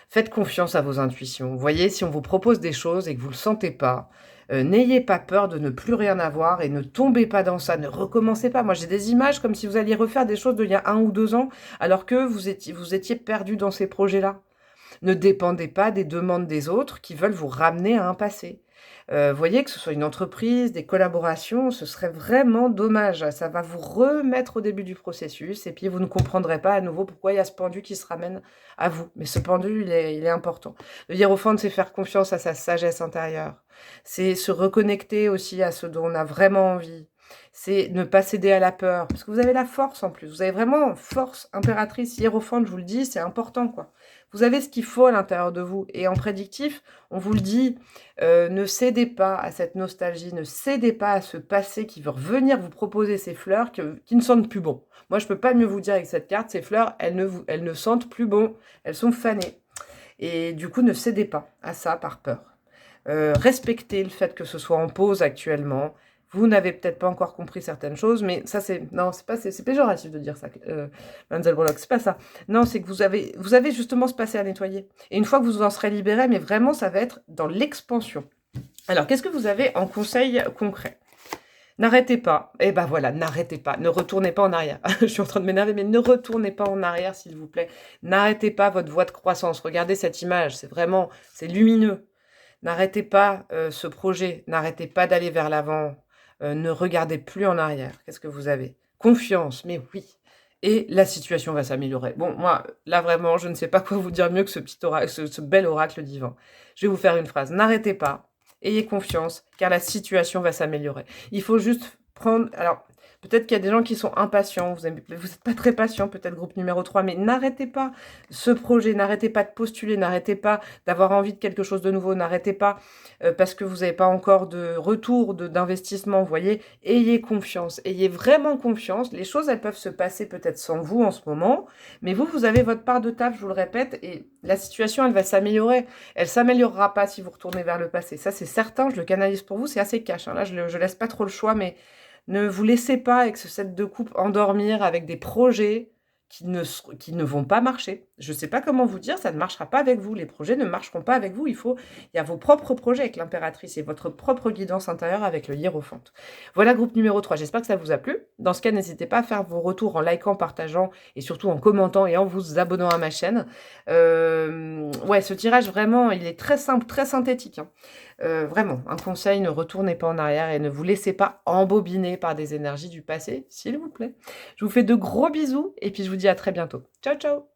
faites confiance à vos intuitions. Vous voyez, si on vous propose des choses et que vous ne le sentez pas, n'ayez pas peur de ne plus rien avoir et ne tombez pas dans ça, ne recommencez pas. Moi, j'ai des images comme si vous alliez refaire des choses d'il y a 1 ou 2 ans, alors que vous étiez perdu dans ces projets-là. Ne dépendez pas des demandes des autres qui veulent vous ramener à un passé. Voyez, que ce soit une entreprise, des collaborations, ce serait vraiment dommage. Ça va vous remettre au début du processus et puis vous ne comprendrez pas à nouveau pourquoi il y a ce pendu qui se ramène à vous. Mais ce pendu, il est important. Le hiérophante, c'est faire confiance à sa sagesse intérieure. C'est se reconnecter aussi à ce dont on a vraiment envie. C'est ne pas céder à la peur. Parce que vous avez la force en plus. Vous avez vraiment force impératrice, hiérophante, je vous le dis, c'est important, quoi. Vous avez ce qu'il faut à l'intérieur de vous. Et en prédictif, on vous le dit, ne cédez pas à cette nostalgie, ne cédez pas à ce passé qui veut revenir vous proposer ces fleurs qui ne sentent plus bon. Moi, je ne peux pas mieux vous dire avec cette carte, ces fleurs, elles ne sentent plus bon, elles sont fanées. Et du coup, ne cédez pas à ça par peur. Respectez le fait que ce soit en pause actuellement. Vous n'avez peut-être pas encore compris certaines choses, mais ça c'est... Non, c'est péjoratif de dire ça, Mademoiselle Breloque, c'est pas ça. Non, c'est que vous avez justement ce passé à nettoyer. Et une fois que vous en serez libéré, mais vraiment, ça va être dans l'expansion. Alors, qu'est-ce que vous avez en conseil concret? N'arrêtez pas. Eh ben voilà, n'arrêtez pas. Ne retournez pas en arrière. Je suis en train de m'énerver, mais ne retournez pas en arrière, s'il vous plaît. N'arrêtez pas votre voie de croissance. Regardez cette image, c'est lumineux. N'arrêtez pas ce projet. N'arrêtez pas d'aller vers l'avant. Ne regardez plus en arrière. Qu'est-ce que vous avez? Confiance, mais oui. Et la situation va s'améliorer. Bon, moi, là, vraiment, je ne sais pas quoi vous dire mieux que ce petit oracle, ce bel oracle divin. Je vais vous faire une phrase. N'arrêtez pas. Ayez confiance, car la situation va s'améliorer. Il faut juste prendre... Alors, peut-être qu'il y a des gens qui sont impatients. Vous n'êtes pas très patient, peut-être groupe numéro 3, mais n'arrêtez pas ce projet. N'arrêtez pas de postuler. N'arrêtez pas d'avoir envie de quelque chose de nouveau. N'arrêtez pas parce que vous n'avez pas encore de retour d'investissement. Vous voyez, ayez confiance. Ayez vraiment confiance. Les choses, elles peuvent se passer peut-être sans vous en ce moment, mais vous avez votre part de taf, je vous le répète, et la situation, elle va s'améliorer. Elle ne s'améliorera pas si vous retournez vers le passé. Ça, c'est certain, je le canalise pour vous, c'est assez cash. Hein. Là, je ne laisse pas trop le choix, mais ne vous laissez pas avec ce 7 de coupe endormir avec des projets qui ne vont pas marcher. Je ne sais pas comment vous dire, ça ne marchera pas avec vous. Les projets ne marcheront pas avec vous. Il y a vos propres projets avec l'impératrice et votre propre guidance intérieure avec le hiérophante. Voilà, groupe numéro 3. J'espère que ça vous a plu. Dans ce cas, n'hésitez pas à faire vos retours en likant, partageant et surtout en commentant et en vous abonnant à ma chaîne. Ouais, ce tirage, vraiment, il est très simple, très synthétique. Hein. Vraiment, un conseil, ne retournez pas en arrière et ne vous laissez pas embobiner par des énergies du passé, s'il vous plaît. Je vous fais de gros bisous et puis je vous dis à très bientôt. Ciao, ciao!